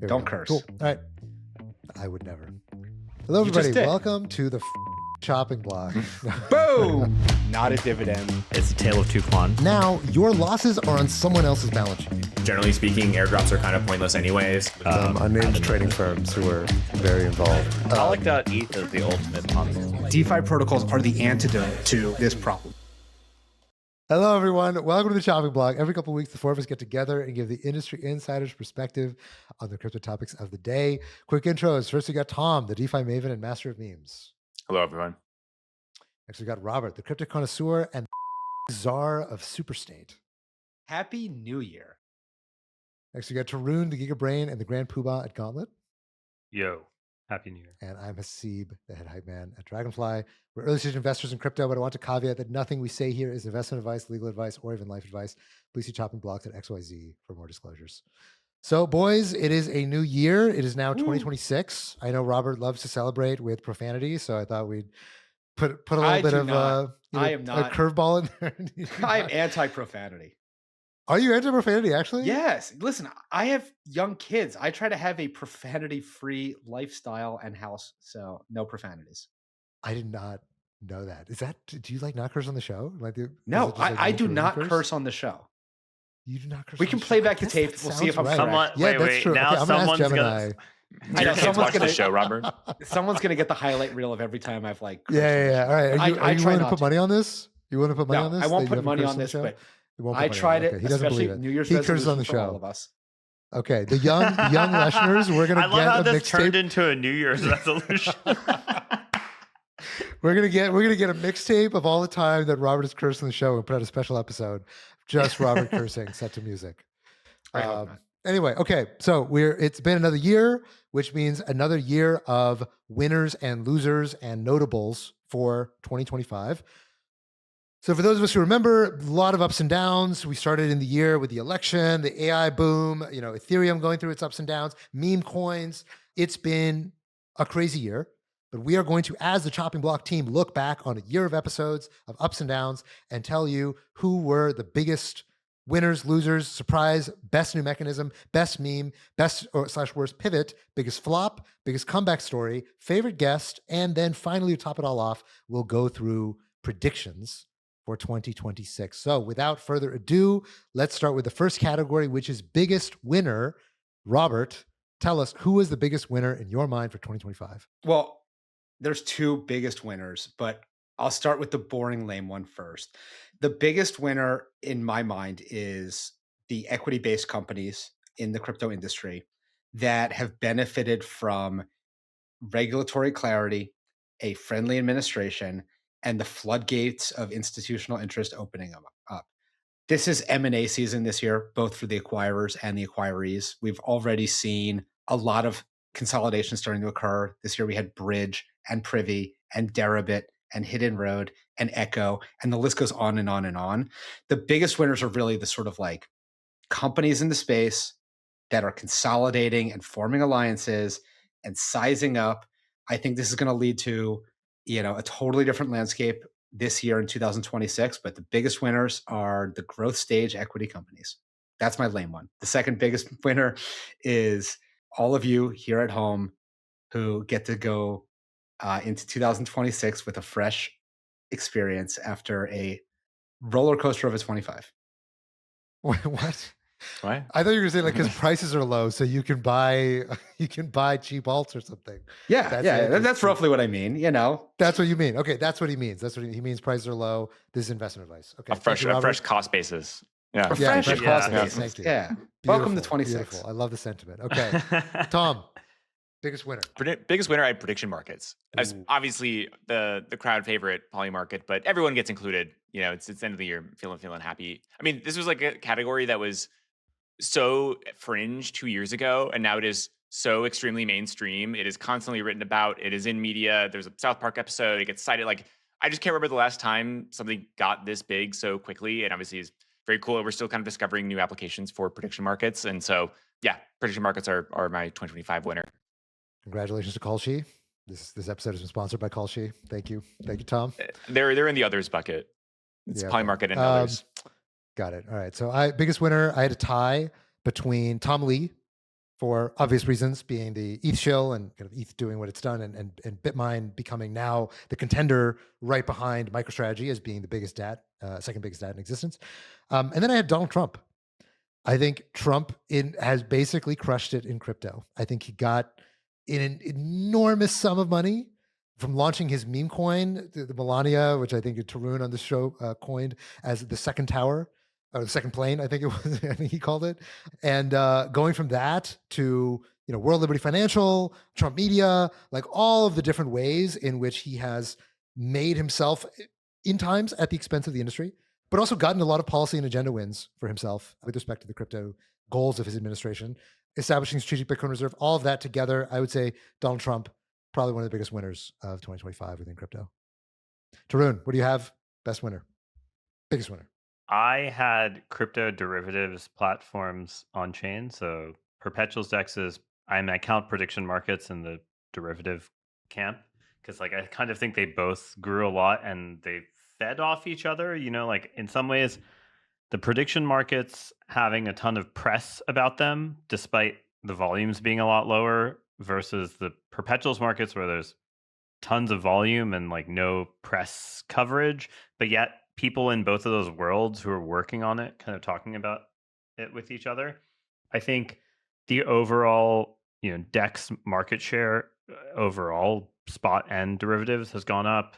Don't curse. Cool. All right. I would never. Hello, everybody. Welcome to the chopping block. Boom! Not a dividend. It's a tale of two clans. Now, your losses are on someone else's balance sheet. Generally speaking, airdrops are kind of pointless anyways. Unnamed trading firms who are very involved. I like that ETH is the ultimate concept. DeFi protocols are the antidote to this problem. Hello, everyone. Welcome to the chopping block. Every couple of weeks, the four of us get together and give the industry insiders' perspective on the crypto topics of the day. Quick intros. First, we got Tom, the DeFi maven and master of memes. Hello, everyone. Next, we got Robert, the crypto connoisseur and czar of superstate. Happy New Year. Next, we got Tarun, the Giga Brain and the Grand Poobah at Gauntlet. Yo, Happy New Year. And I'm Haseeb, the head hype man at Dragonfly. We're early stage investors in crypto, but I want to caveat that nothing we say here is investment advice, legal advice, or even life advice. Please see chopping blocks at XYZ for more disclosures. So, boys, it is a new year. It is now 2026. I know Robert loves to celebrate with profanity, so I thought we'd put a little bit of a curveball in there. I am anti-profanity. Are you anti-profanity, actually? Yes. Listen, I have young kids. I try to have a profanity-free lifestyle and house, so no profanities. I did not know that. Do you like not curse on the show? No, I do not curse on the show. You do not curse. We can play back the tape. We'll see if I'm correct. Yeah, that's true. Now okay, someone's gonna. I know someone's gonna show, Robert. Someone's gonna get the highlight reel of every time I've like. Yeah. All right. Are you willing to put money on this? You want to put money on this? I won't put money on this, but I tried it. He doesn't believe it. New Year's he curses on the show. All of us. Okay, the young listeners, we're gonna get how a this mixtape. turned into a New Year's resolution. We're gonna get a mixtape of all the time that Robert has cursed on the show and put out a special episode just Robert cursing set to music. Anyway, okay, so it's been another year, which means another year of winners and losers and notables for 2025. So for those of us who remember, a lot of ups and downs. We started in the year with the election, the AI boom, Ethereum going through its ups and downs, meme coins. It's been a crazy year, but we are going to, as the chopping block team, look back on a year of episodes of ups and downs and tell you who were the biggest winners, losers, surprise, best new mechanism, best meme, best / worst pivot, biggest flop, biggest comeback story, favorite guest, and then finally, to top it all off, we'll go through predictions for 2026. So without further ado, let's start with the first category, which is biggest winner. Robert, tell us, who is the biggest winner in your mind for 2025? Well, there's two biggest winners, but I'll start with the boring, lame one first. The biggest winner in my mind is the equity-based companies in the crypto industry that have benefited from regulatory clarity, a friendly administration, and the floodgates of institutional interest opening up. This is M&A season this year, both for the acquirers and the acquirees. We've already seen a lot of consolidation starting to occur. This year we had Bridge and Privy and Deribit and Hidden Road and Echo, and the list goes on and on and on. The biggest winners are really the sort of like companies in the space that are consolidating and forming alliances and sizing up. I think this is going to lead to a totally different landscape this year in 2026, but the biggest winners are the growth stage equity companies. That's my lame one. The second biggest winner is all of you here at home who get to go into 2026 with a fresh experience after a roller coaster of a 25. Wait, what? What? I thought you were going to say because prices are low, so you can buy cheap alts or something. That's roughly what I mean. That's what you mean. Okay, that's what he means. That's what he means. Prices are low. This is investment advice. Okay, a fresh cost basis. Yeah, a fresh cost basis. Thank you. Yeah. Beautiful, Welcome to 26. Beautiful. I love the sentiment. Okay, Tom, biggest winner. Biggest winner, I had prediction markets. As obviously the crowd favorite, poly market, but everyone gets included. It's the end of the year, feeling happy. I mean, this was like a category that was so fringe 2 years ago, and now it is so extremely mainstream. It is constantly written about. It is in media. There's a South Park episode. It gets cited. Like, I just can't remember the last time something got this big so quickly. And obviously, it's very cool. We're still kind of discovering new applications for prediction markets. And so, yeah, prediction markets are my 2025 winner. Congratulations to Kalshi. This episode has been sponsored by Kalshi. Thank you, Tom. They're in the others bucket. It's Polymarket and others. Got it. All right. So biggest winner, I had a tie between Tom Lee for obvious reasons, being the ETH shill and kind of ETH doing what it's done, and BitMine becoming now the contender right behind MicroStrategy as being the biggest DAT, second biggest DAT in existence. And then I had Donald Trump. I think Trump has basically crushed it in crypto. I think he got an enormous sum of money from launching his meme coin, the Melania, which I think Tarun on the show coined as the second tower, or the second plane, I think it was, I think he called it. And going from that to, World Liberty Financial, Trump Media, like all of the different ways in which he has made himself in times at the expense of the industry, but also gotten a lot of policy and agenda wins for himself with respect to the crypto goals of his administration, establishing strategic Bitcoin reserve, all of that together. I would say Donald Trump, probably one of the biggest winners of 2025 within crypto. Tarun, what do you have? Best winner, biggest winner? I had crypto derivatives platforms on chain. So perpetuals, dexes, I count prediction markets in the derivative camp because like I kind of think they both grew a lot and they fed off each other. Like in some ways, the prediction markets having a ton of press about them, despite the volumes being a lot lower, versus the perpetuals markets where there's tons of volume and like no press coverage, but yet people in both of those worlds who are working on it kind of talking about it with each other. I think the overall, DEX market share overall spot and derivatives has gone up.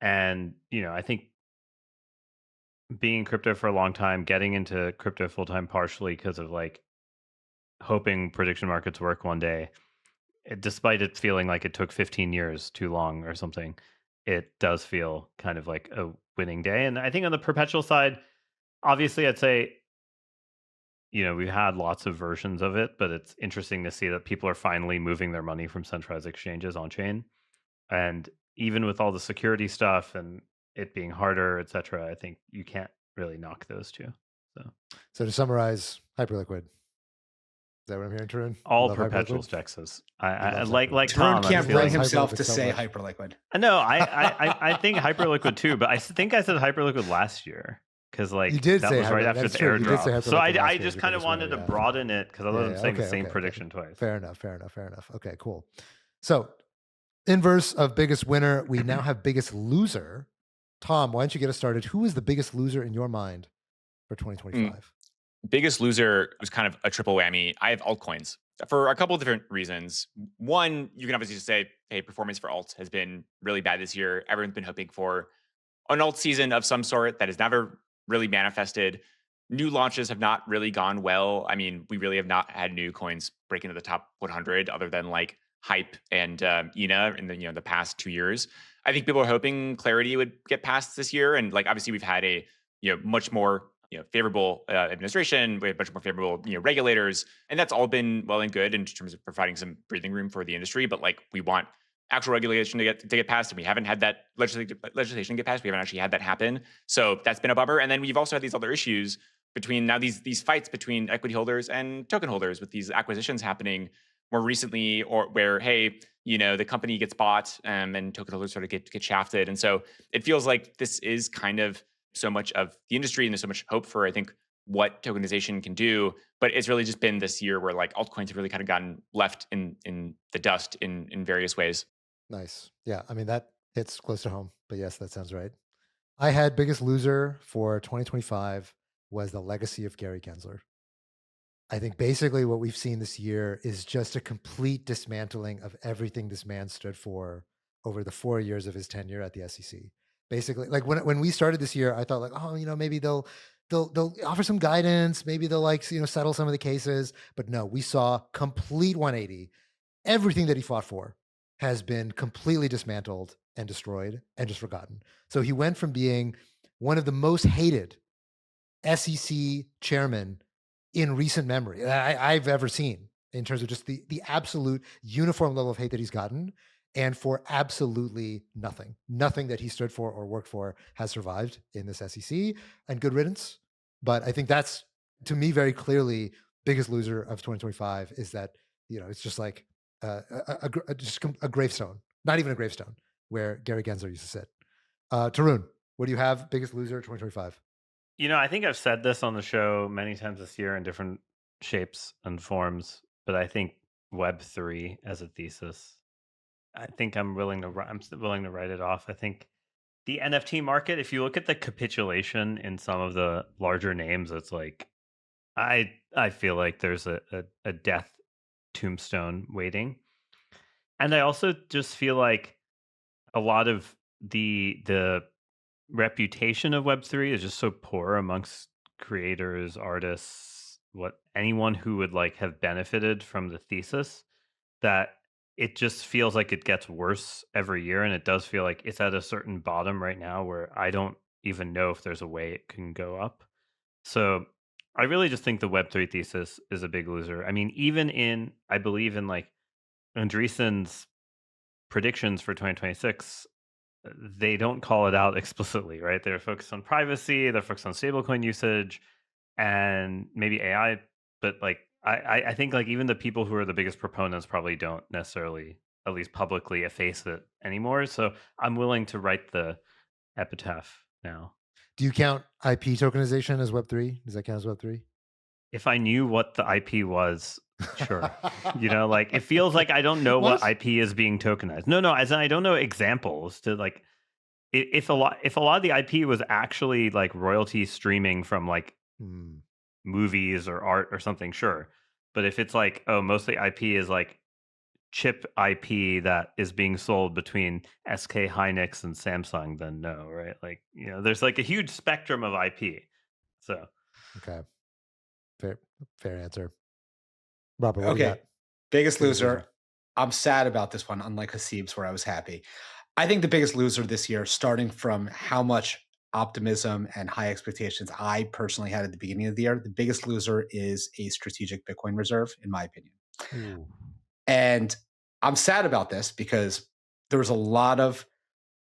And, I think being in crypto for a long time, getting into crypto full time partially because of like hoping prediction markets work one day, despite it feeling like it took 15 years too long or something, it does feel kind of like a winning day. And I think on the perpetual side, obviously I'd say, we've had lots of versions of it, but it's interesting to see that people are finally moving their money from centralized exchanges on chain. And even with all the security stuff and it being harder, et cetera, I think you can't really knock those two. So to summarize, Hyperliquid. Is that what I'm hearing, Tarun? All perpetuals, Dexes. I like Tarun Tom. can't bring himself to so say much. Hyperliquid. No, I think Hyperliquid too, but I think I said Hyperliquid last year because like you did that say was right after the airdrop. So I just kind of wanted to broaden it because I wasn't saying the same prediction twice. Fair enough. Okay, cool. So inverse of biggest winner, we now have biggest loser. Tom, why don't you get us started? Who is the biggest loser in your mind for 2025? Biggest loser was kind of a triple whammy. I have altcoins for a couple of different reasons. One, you can obviously just say, hey, performance for alts has been really bad this year. Everyone's been hoping for an alt season of some sort that has never really manifested. New launches have not really gone well. I mean, we really have not had new coins break into the top 100 other than like Hype and ENA in the past 2 years. I think people are hoping Clarity would get passed this year, and like obviously we've had a much more favorable administration, we have much more favorable regulators, and that's all been well and good in terms of providing some breathing room for the industry. But like we want actual regulation to get passed, and we haven't had that legislation get passed. We haven't actually had that happen, so that's been a bummer. And then we've also had these other issues between now these fights between equity holders and token holders with these acquisitions happening more recently, or where the company gets bought and token holders sort of get shafted, and so it feels like this is kind of so much of the industry, and there's so much hope for, I think, what tokenization can do. But it's really just been this year where like altcoins have really kind of gotten left in the dust in various ways. Nice. Yeah. I mean, that hits close to home, but yes, that sounds right. I had biggest loser for 2025 was the legacy of Gary Gensler. I think basically what we've seen this year is just a complete dismantling of everything this man stood for over the 4 years of his tenure at the SEC. Basically, like when we started this year, I thought like, oh, maybe they'll offer some guidance, maybe they'll like settle some of the cases, but no, we saw complete 180. Everything that he fought for has been completely dismantled and destroyed and just forgotten. So he went from being one of the most hated SEC chairmen in recent memory I've ever seen, in terms of just the absolute uniform level of hate that he's gotten, and for absolutely nothing that he stood for or worked for has survived in this SEC, and good riddance. But I think that's, to me, very clearly biggest loser of 2025 is that, it's just like just a gravestone, not even a gravestone, where Gary Gensler used to sit. Tarun, what do you have biggest loser 2025? I think I've said this on the show many times this year in different shapes and forms, but I think Web3 as a thesis, I think I'm willing to write it off. I think the NFT market, if you look at the capitulation in some of the larger names, it's like I feel like there's a death tombstone waiting. And I also just feel like a lot of the reputation of Web3 is just so poor amongst creators, artists, what anyone who would like have benefited from the thesis, that it just feels like it gets worse every year. And it does feel like it's at a certain bottom right now where I don't even know if there's a way it can go up. So I really just think the Web3 thesis is a big loser. I mean, I believe in like Andreessen's predictions for 2026, they don't call it out explicitly, right? They're focused on privacy, they're focused on stablecoin usage, and maybe AI. But like, I think like even the people who are the biggest proponents probably don't necessarily, at least publicly, efface it anymore. So I'm willing to write the epitaph now. Do you count IP tokenization as Web3? Does that count as Web3? If I knew what the IP was, sure. Like it feels like I don't know what IP is being tokenized. No, as in I don't know examples to like if a lot of the IP was actually like royalty streaming from like movies or art or something, sure. But if it's like, oh, mostly IP is like chip IP that is being sold between SK Hynix and Samsung, then no, right? Like, there's like a huge spectrum of IP. So okay. Fair answer. Robert, what do you got? Biggest loser. I'm sad about this one, unlike Haseeb's where I was happy. I think the biggest loser this year, starting from how much optimism and high expectations I personally had at the beginning of the year, the biggest loser is a strategic Bitcoin reserve, in my opinion. Ooh. And I'm sad about this because there was a lot of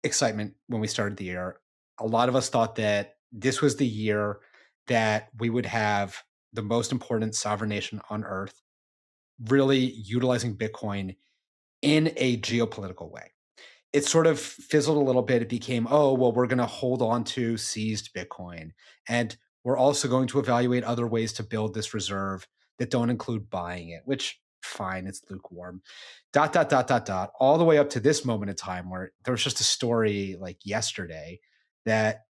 excitement when we started the year. A lot of us thought that this was the year that we would have the most important sovereign nation on earth really utilizing Bitcoin in a geopolitical way. It sort of fizzled a little bit. It became, oh, well, we're going to hold on to seized Bitcoin. And we're also going to evaluate other ways to build this reserve that don't include buying it, which fine, it's lukewarm. ... All the way up to this moment in time where there was just a story like yesterday that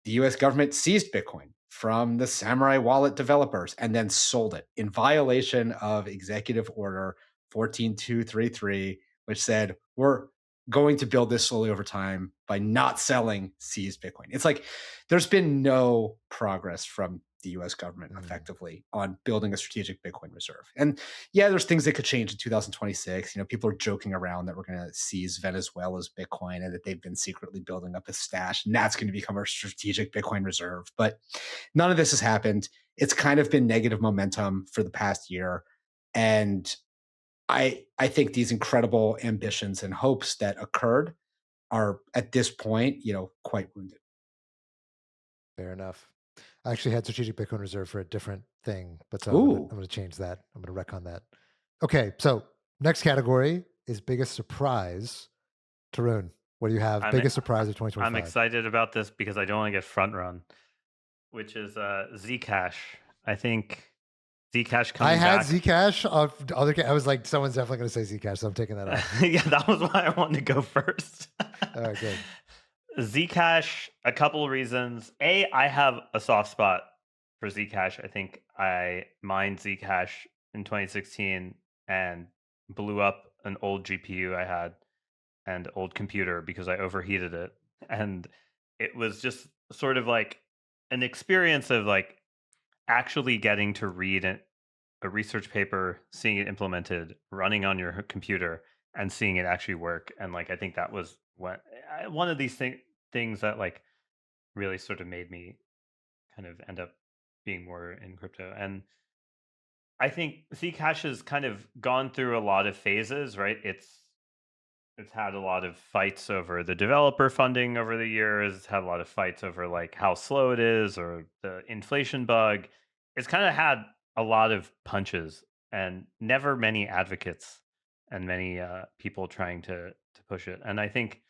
the US government seized Bitcoin from the Samurai Wallet developers and then sold it in violation of Executive Order 14233, which said we're going to build this slowly over time by not selling seized Bitcoin. It's like there's been no progress from the US government effectively on building a strategic Bitcoin reserve. And yeah, there's things that could change in 2026. People are joking around that we're going to seize Venezuela's Bitcoin and that they've been secretly building up a stash, and that's going to become our strategic Bitcoin reserve. But none of this has happened. It's kind of been negative momentum for the past year. And I think these incredible ambitions and hopes that occurred are at this point, quite wounded. Fair enough. I actually had strategic Bitcoin reserve for a different thing, but so I'm going to change that. I'm going to wreck on that. Okay, so next category is biggest surprise. Tarun, what do you have? Biggest surprise of 2025. I'm excited about this because I don't want to get front run, which is Zcash. I think Zcash coming back. I had Zcash of other. I was like, someone's definitely going to say Zcash, so I'm taking that off. Yeah, that was why I wanted to go first. All right, good. Zcash, a couple of reasons. I have a soft spot for Zcash. I think I mined Zcash in 2016 and blew up an old GPU I had and old computer because I overheated it. And it was just sort of like an experience of like actually getting to read a research paper, seeing it implemented, running on your computer, and seeing it actually work. And like I think that was one of these things that like really sort of made me kind of end up being more in crypto. And I think Zcash has kind of gone through a lot of phases, right? It's had a lot of fights over the developer funding over the years. It's had a lot of fights over like how slow it is or the inflation bug. It's kind of had a lot of punches and never many advocates and many people trying to push it. And I think,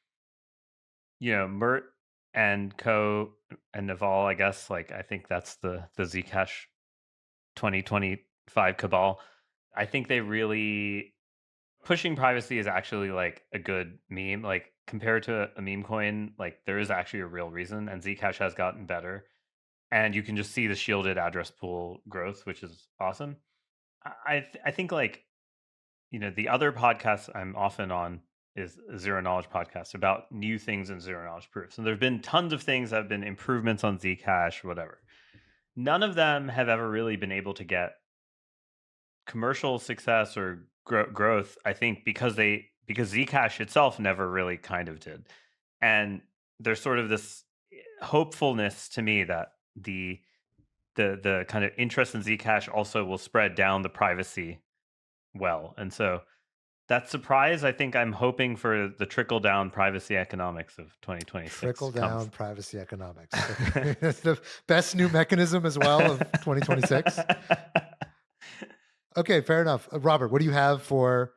Mert and Co and Naval, I guess, like I think that's the Zcash 2025 cabal. I think they really pushing privacy is actually like a good meme. Like compared to a meme coin, like there is actually a real reason, and Zcash has gotten better, and you can just see the shielded address pool growth, which is awesome. I think like the other podcast I'm often on is a zero knowledge podcast about new things in zero knowledge proofs, and there've been tons of things that have been improvements on Zcash, whatever. None of them have ever really been able to get commercial success or growth, I think, because Zcash itself never really kind of did. And there's sort of this hopefulness to me that the kind of interest in Zcash also will spread down the privacy well. And so that surprise, I think I'm hoping for the trickle down privacy economics of 2026. Trickle down privacy economics. That's the best new mechanism as well of 2026. Okay, fair enough. Robert, what do you have for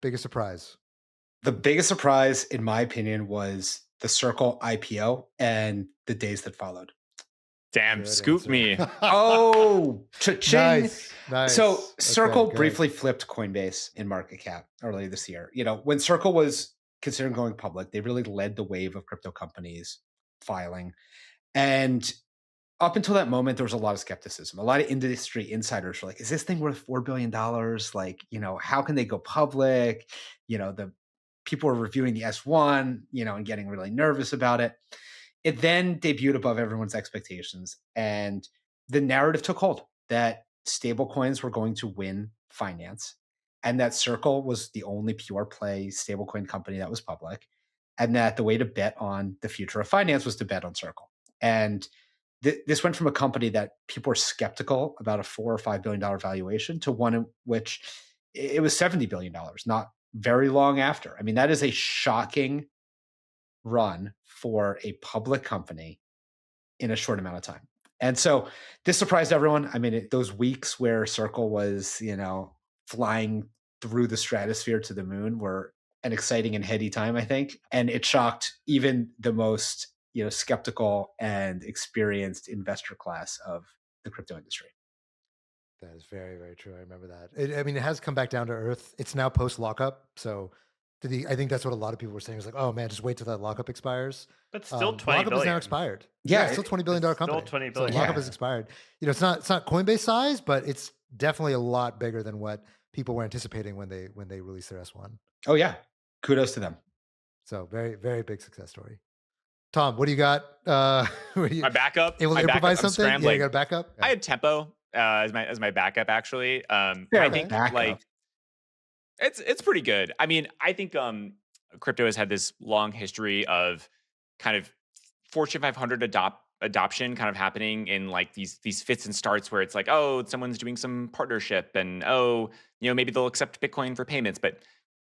biggest surprise? The biggest surprise, in my opinion, was the Circle IPO and the days that followed. Damn, Good scoop answer. me. Oh, cha-ching. Nice. So Circle good. briefly flipped Coinbase in market cap earlier this year. When Circle was considering going public, they really led the wave of crypto companies filing. And up until that moment, there was a lot of skepticism. A lot of industry insiders were like, is this thing worth $4 billion? Like, how can they go public? The people were reviewing the S1, and getting really nervous about it. It then debuted above everyone's expectations. And the narrative took hold that stablecoins were going to win finance, and that Circle was the only pure play stablecoin company that was public, and that the way to bet on the future of finance was to bet on Circle. And this went from a company that people were skeptical about a $4 or $5 billion valuation to one in which it was $70 billion, not very long after. I mean, that is a shocking run for a public company in a short amount of time. And so this surprised everyone. I mean, those weeks where Circle was, flying through the stratosphere to the moon were an exciting and heady time, I think. And it shocked even the most, skeptical and experienced investor class of the crypto industry. That is very, very true. I remember that. It has come back down to earth. It's now post lockup. So I think that's what a lot of people were saying. It was like, oh man, just wait till that lockup expires. But still 20 lockup billion. is now expired. Yeah, it's still $20 billion company. Still 20 So billion. lockup is expired. It's not Coinbase size, but it's definitely a lot bigger than what people were anticipating when they released their S1. Oh yeah, kudos to them. So very, very big success story. Tom, what do you got? My backup. Able to improvise something? Yeah, you got a backup? I had Tempo as my backup actually. I think backup. like it's pretty good. I mean, I think crypto has had this long history of kind of Fortune 500 adoption kind of happening in like these fits and starts where it's like, oh, someone's doing some partnership and maybe they'll accept Bitcoin for payments, but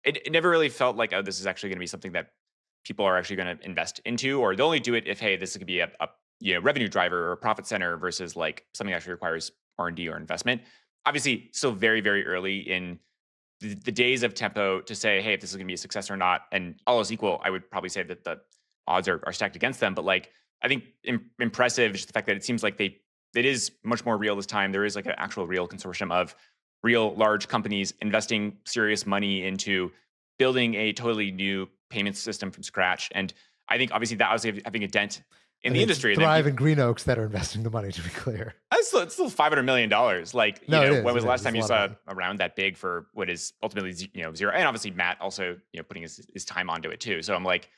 it never really felt like, oh, this is actually going to be something that people are actually going to invest into, or they'll only do it if, hey, this could be a revenue driver or a profit center versus like something that actually requires R&D or investment. Obviously, still very, very early in the days of Tempo to say, hey, if this is going to be a success or not. And all else equal, I would probably say that the odds are stacked against them. But like, I think impressive is just the fact that it seems like it is much more real this time. There is like an actual real consortium of real large companies investing serious money into building a totally new payment system from scratch. And I think obviously that was having a dent in the industry. Thrive and Green Oaks that are investing the money, to be clear. It's still $500 million. Like, when was the last time you saw a round that big for what is ultimately, zero? And obviously Matt also, putting his time onto it too. So I'm like,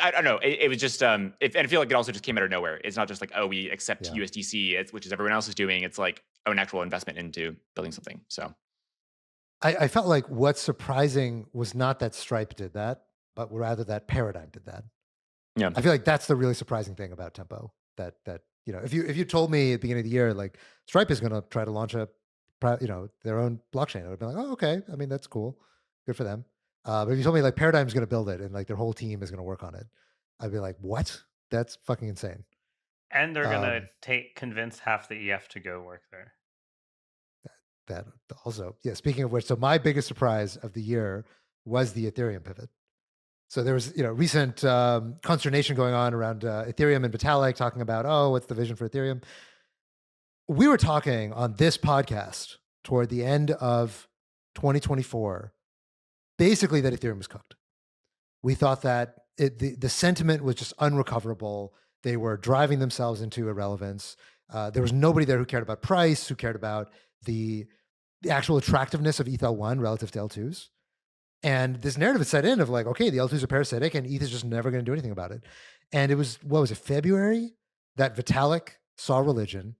I don't know. It was just, and I feel like it also just came out of nowhere. It's not just like, oh, we accept USDC, which is everyone else is doing. It's like, oh, an actual investment into building something. So I felt like what's surprising was not that Stripe did that, but rather that Paradigm did that. Yeah, I feel like that's the really surprising thing about Tempo. That if you told me at the beginning of the year like Stripe is going to try to launch their own blockchain, I would be like, oh, okay. I mean, that's cool, good for them. But if you told me like Paradigm's going to build it and like their whole team is going to work on it, I'd be like, what? That's fucking insane. And they're going to convince half the EF to go work there. That also, yeah. Speaking of which, so my biggest surprise of the year was the Ethereum pivot. So there was, recent consternation going on around Ethereum and Vitalik talking about, oh, what's the vision for Ethereum? We were talking on this podcast toward the end of 2024, basically that Ethereum was cooked. We thought that the sentiment was just unrecoverable. They were driving themselves into irrelevance. There was nobody there who cared about price, who cared about the actual attractiveness of ETH L1 relative to L2s. And this narrative is set in of like, okay, the L2s are parasitic and ETH is just never going to do anything about it. And it was, what was it, February, that Vitalik saw religion,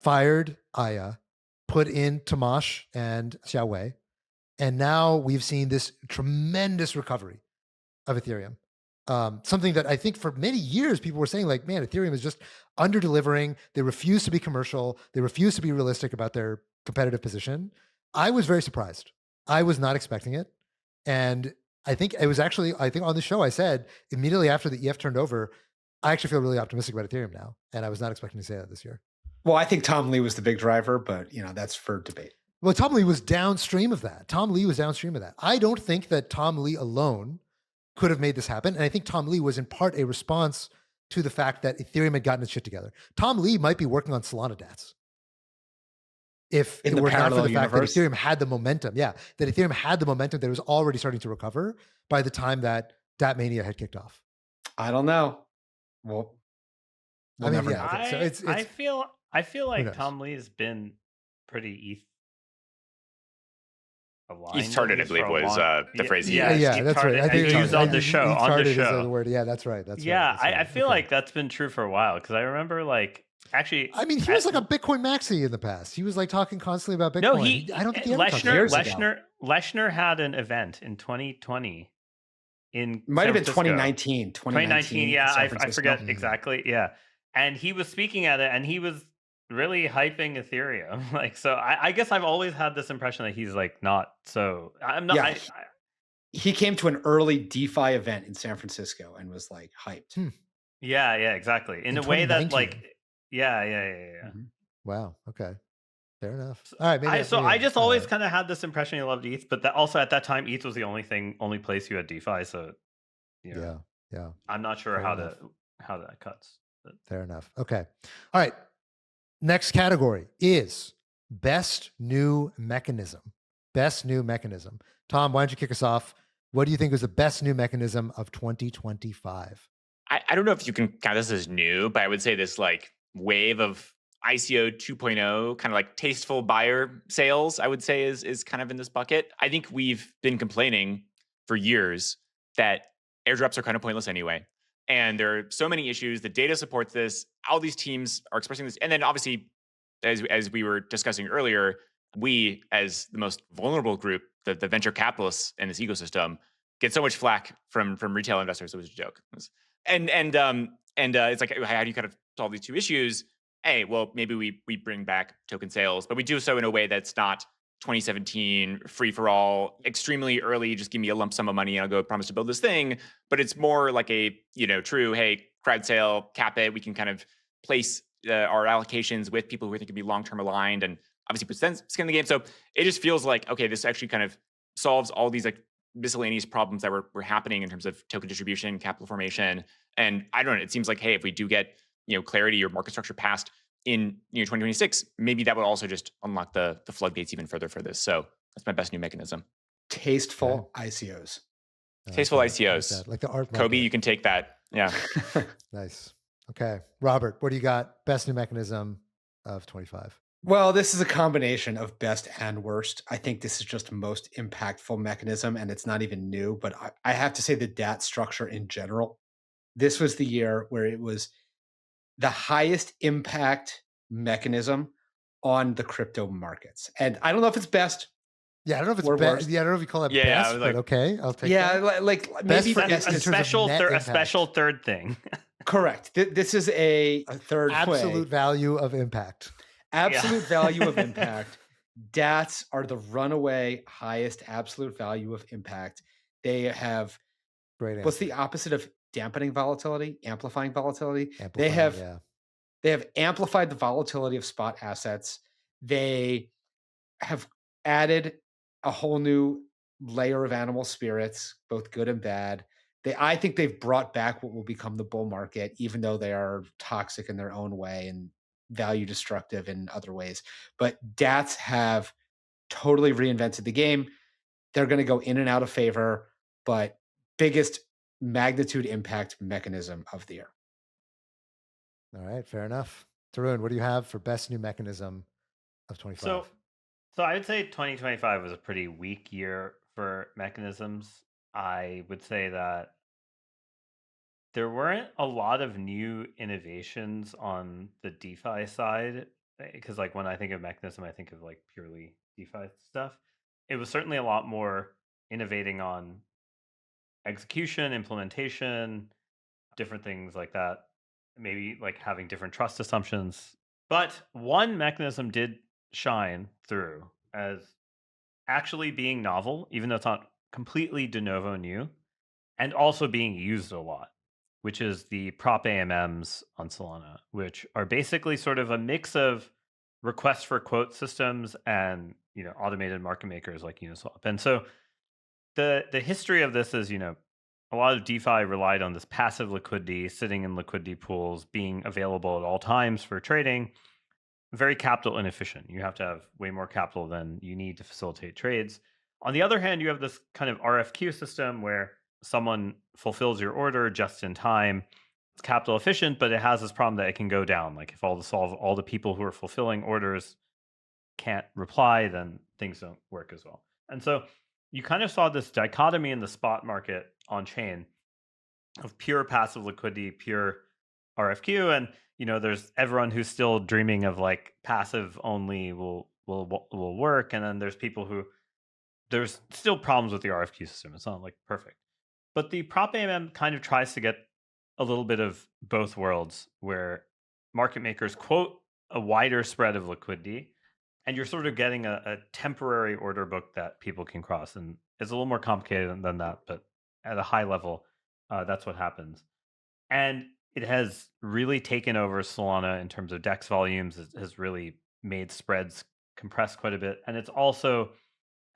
fired Aya, put in Tamash and Xiaowei. And now we've seen this tremendous recovery of Ethereum. Something that I think for many years people were saying like, man, Ethereum is just under delivering. They refuse to be commercial. They refuse to be realistic about their competitive position. I was very surprised. I was not expecting it. And I think it was actually, I think on the show I said immediately after the EF turned over, I actually feel really optimistic about Ethereum now. And I was not expecting to say that this year. Well, I think Tom Lee was the big driver, but that's for debate. Well, Tom Lee was downstream of that. Tom Lee was downstream of that. I don't think that Tom Lee alone could have made this happen. And I think Tom Lee was in part a response to the fact that Ethereum had gotten its shit together. Tom Lee might be working on Solana DATs. If it were not for the fact that Ethereum had the momentum, that Ethereum had the momentum that it was already starting to recover by the time that DAT Mania had kicked off. I don't know. Well, I mean, yeah. So it's I feel like Tom Lee has been pretty ETH aligned. ETH tarted, I believe, was the phrase he used. Yeah, that's right. I think he used on the show. On the show, is the word. Yeah, that's right. That's yeah. Right. That's right. I feel like that's been true for a while because I remember like. Actually, I mean, he was like a Bitcoin maxi in the past. He was like talking constantly about Bitcoin. No, I don't think he ever Leshner had an event in 2020 in might have been 2019. 2019, yeah, I forget exactly. Yeah, and he was speaking at it, and he was really hyping Ethereum. Like, so I guess I've always had this impression that he's like not so. I'm not. Yeah, he came to an early DeFi event in San Francisco and was like hyped. Yeah, exactly. In a way that like. Yeah. Mm-hmm. Wow. Okay. Fair enough. All right. I just always kind of had this impression he loved ETH, but also at that time, ETH was the only place you had DeFi. So, yeah. I'm not sure how that cuts. But. Fair enough. Okay. All right. Next category is best new mechanism. Best new mechanism. Tom, why don't you kick us off? What do you think was the best new mechanism of 2025? I don't know if you can count this as new, but I would say this like wave of ICO 2.0 kind of like tasteful buyer sales, I would say is kind of in this bucket. I think we've been complaining for years that airdrops are kind of pointless anyway. And there are so many issues. The data supports this. All these teams are expressing this. And then obviously, as we were discussing earlier, we as the most vulnerable group, the venture capitalists in this ecosystem, get so much flack from retail investors. It was a joke. And it's like, how do you kind of solve these two issues? Hey, well, maybe we bring back token sales, but we do so in a way that's not 2017 free for all, extremely early. Just give me a lump sum of money and I'll go promise to build this thing. But it's more like a true, hey, crowd sale, cap it. We can kind of place our allocations with people who we think can be long term aligned and obviously put skin in the game. So it just feels like, okay, this actually kind of solves all these like miscellaneous problems that were happening in terms of token distribution, capital formation. And I don't know, it seems like, hey, if we do get, clarity or market structure passed in 2026, maybe that would also just unlock the floodgates even further for this. So that's my best new mechanism. Tasteful ICOs. Tasteful ICOs. Like the art. Kobe, you can take that. Yeah. Nice. Okay. Robert, what do you got? Best new mechanism of 25. Well, this is a combination of best and worst. I think this is just most impactful mechanism, and it's not even new, but I have to say the DAT structure in general. This was the year where it was the highest impact mechanism on the crypto markets. And I don't know if it's best. Yeah, I don't know if it's best. Yeah, I don't know if you call it best, but okay, I'll take that. Yeah, like maybe a special third thing. Correct. This is a third absolute value of impact. Absolute value of impact. DATs are the runaway highest absolute value of impact. They have what's the opposite of dampening volatility? Amplifying volatility. They have amplified the volatility of spot assets. They have added a whole new layer of animal spirits, both good and bad. I think they've brought back what will become the bull market, even though they are toxic in their own way and value destructive in other ways. But DATs have totally reinvented the game. They're going to go in and out of favor, but biggest magnitude impact mechanism of the year. All right, fair enough. Tarun, what do you have for best new mechanism of 25? So I would say 2025 was a pretty weak year for mechanisms. I would say that there weren't a lot of new innovations on the DeFi side, because like when I think of mechanism, I think of like purely DeFi stuff. It was certainly a lot more innovating on execution, implementation, different things like that. Maybe like having different trust assumptions. But one mechanism did shine through as actually being novel, even though it's not completely de novo new, and also being used a lot, which is the prop AMMs on Solana, which are basically sort of a mix of requests for quote systems and automated market makers like Uniswap. And so the history of this is, a lot of DeFi relied on this passive liquidity sitting in liquidity pools, being available at all times for trading. Very capital inefficient. You have to have way more capital than you need to facilitate trades. On the other hand, you have this kind of RFQ system where someone fulfills your order just in time. It's capital efficient, but it has this problem that it can go down. Like if all the people who are fulfilling orders can't reply, then things don't work as well. And so you kind of saw this dichotomy in the spot market on chain of pure passive liquidity, pure RFQ, and there's everyone who's still dreaming of like passive only will work, and then there's people who there's still problems with the RFQ system. It's not like perfect, but the prop AMM kind of tries to get a little bit of both worlds, where market makers quote a wider spread of liquidity, and you're sort of getting a temporary order book that people can cross, and it's a little more complicated than that, but at a high level, that's what happens. And it has really taken over Solana in terms of DEX volumes. It has really made spreads compress quite a bit. And it's also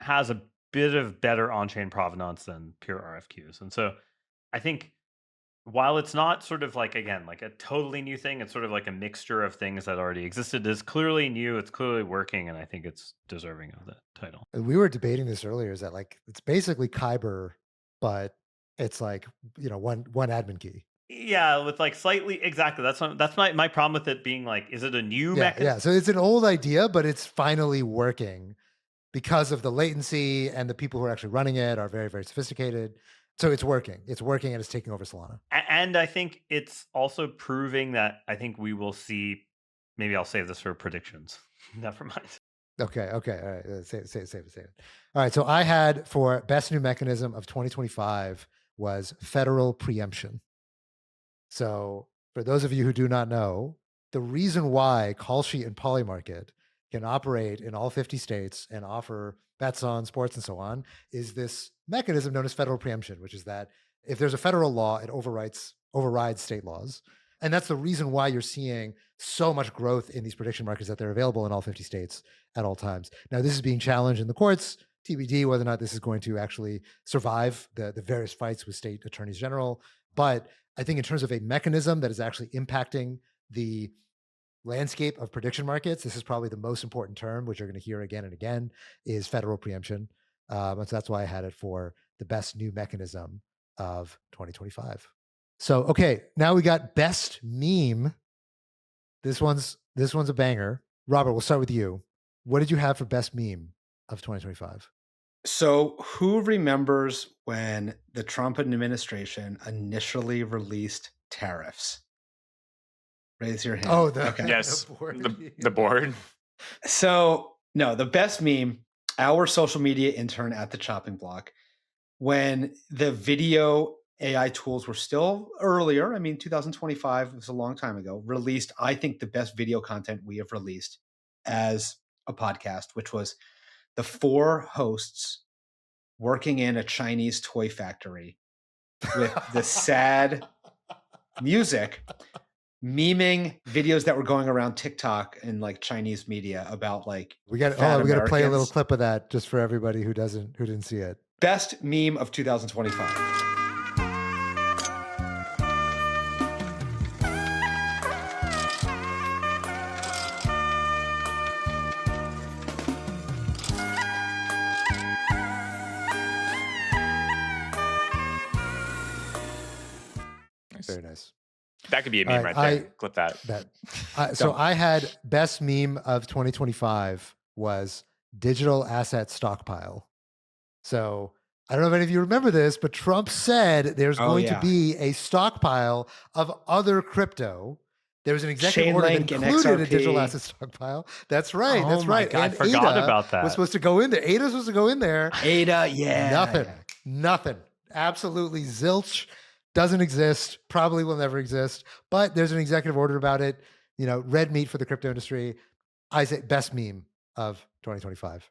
has a bit of better on-chain provenance than pure RFQs. And so I think while it's not sort of like, again, like a totally new thing, it's sort of like a mixture of things that already existed. It's clearly new, it's clearly working, and I think it's deserving of the title. We were debating this earlier, is that like it's basically Kyber, but it's like, one admin key. Yeah, with like slightly exactly. That's my problem with it being like, is it a new mechanism? Yeah. So it's an old idea, but it's finally working because of the latency, and the people who are actually running it are very, very sophisticated. So it's working. It's working, and it's taking over Solana. And I think it's also proving that I think we will see. Maybe I'll save this for predictions. Never mind. Okay. All right. Save it. All right. So I had for best new mechanism of 2025 was federal preemption. So for those of you who do not know, the reason why Call Sheet and Polymarket can operate in all 50 states and offer bets on sports and so on is this mechanism known as federal preemption, which is that if there's a federal law, it overrides state laws. And that's the reason why you're seeing so much growth in these prediction markets, that they're available in all 50 states at all times. Now, this is being challenged in the courts, TBD, whether or not this is going to actually survive the various fights with state attorneys general. But I think in terms of a mechanism that is actually impacting the landscape of prediction markets, this is probably the most important term, which you're going to hear again and again, is federal preemption. And so that's why I had it for the best new mechanism of 2025. So, okay, now we got best meme. This one's a banger. Robert, we'll start with you. What did you have for best meme of 2025? So who remembers when the Trump administration initially released tariffs? Raise your hand. Oh, yes, the board. The board. So no, the best meme, our social media intern at the chopping block, when the video AI tools were still earlier, 2025 was a long time ago, released, I think, the best video content we have released as a podcast, which was the 4 hosts working in a Chinese toy factory with the sad music, memeing videos that were going around TikTok and like Chinese media about like we got to play a little clip of that just for everybody who didn't see it. Best meme of 2025. Nice. Very nice. That could be a All meme right there. Clip that. So I had best meme of 2025 was digital asset stockpile. So I don't know if any of you remember this, but Trump said there's going to be a stockpile of other crypto. There was an executive order that Chainlink and included a XRP. digital asset stockpile. That's right. Oh That's my right. God, I And forgot ADA about that. was supposed to go in there. ADA was supposed to go in there. ADA, yeah. Nothing. yeah. Nothing. Absolutely zilch. Doesn't exist. Probably will never exist. But there's an executive order about it. You know, red meat for the crypto industry. I say best meme of 2025.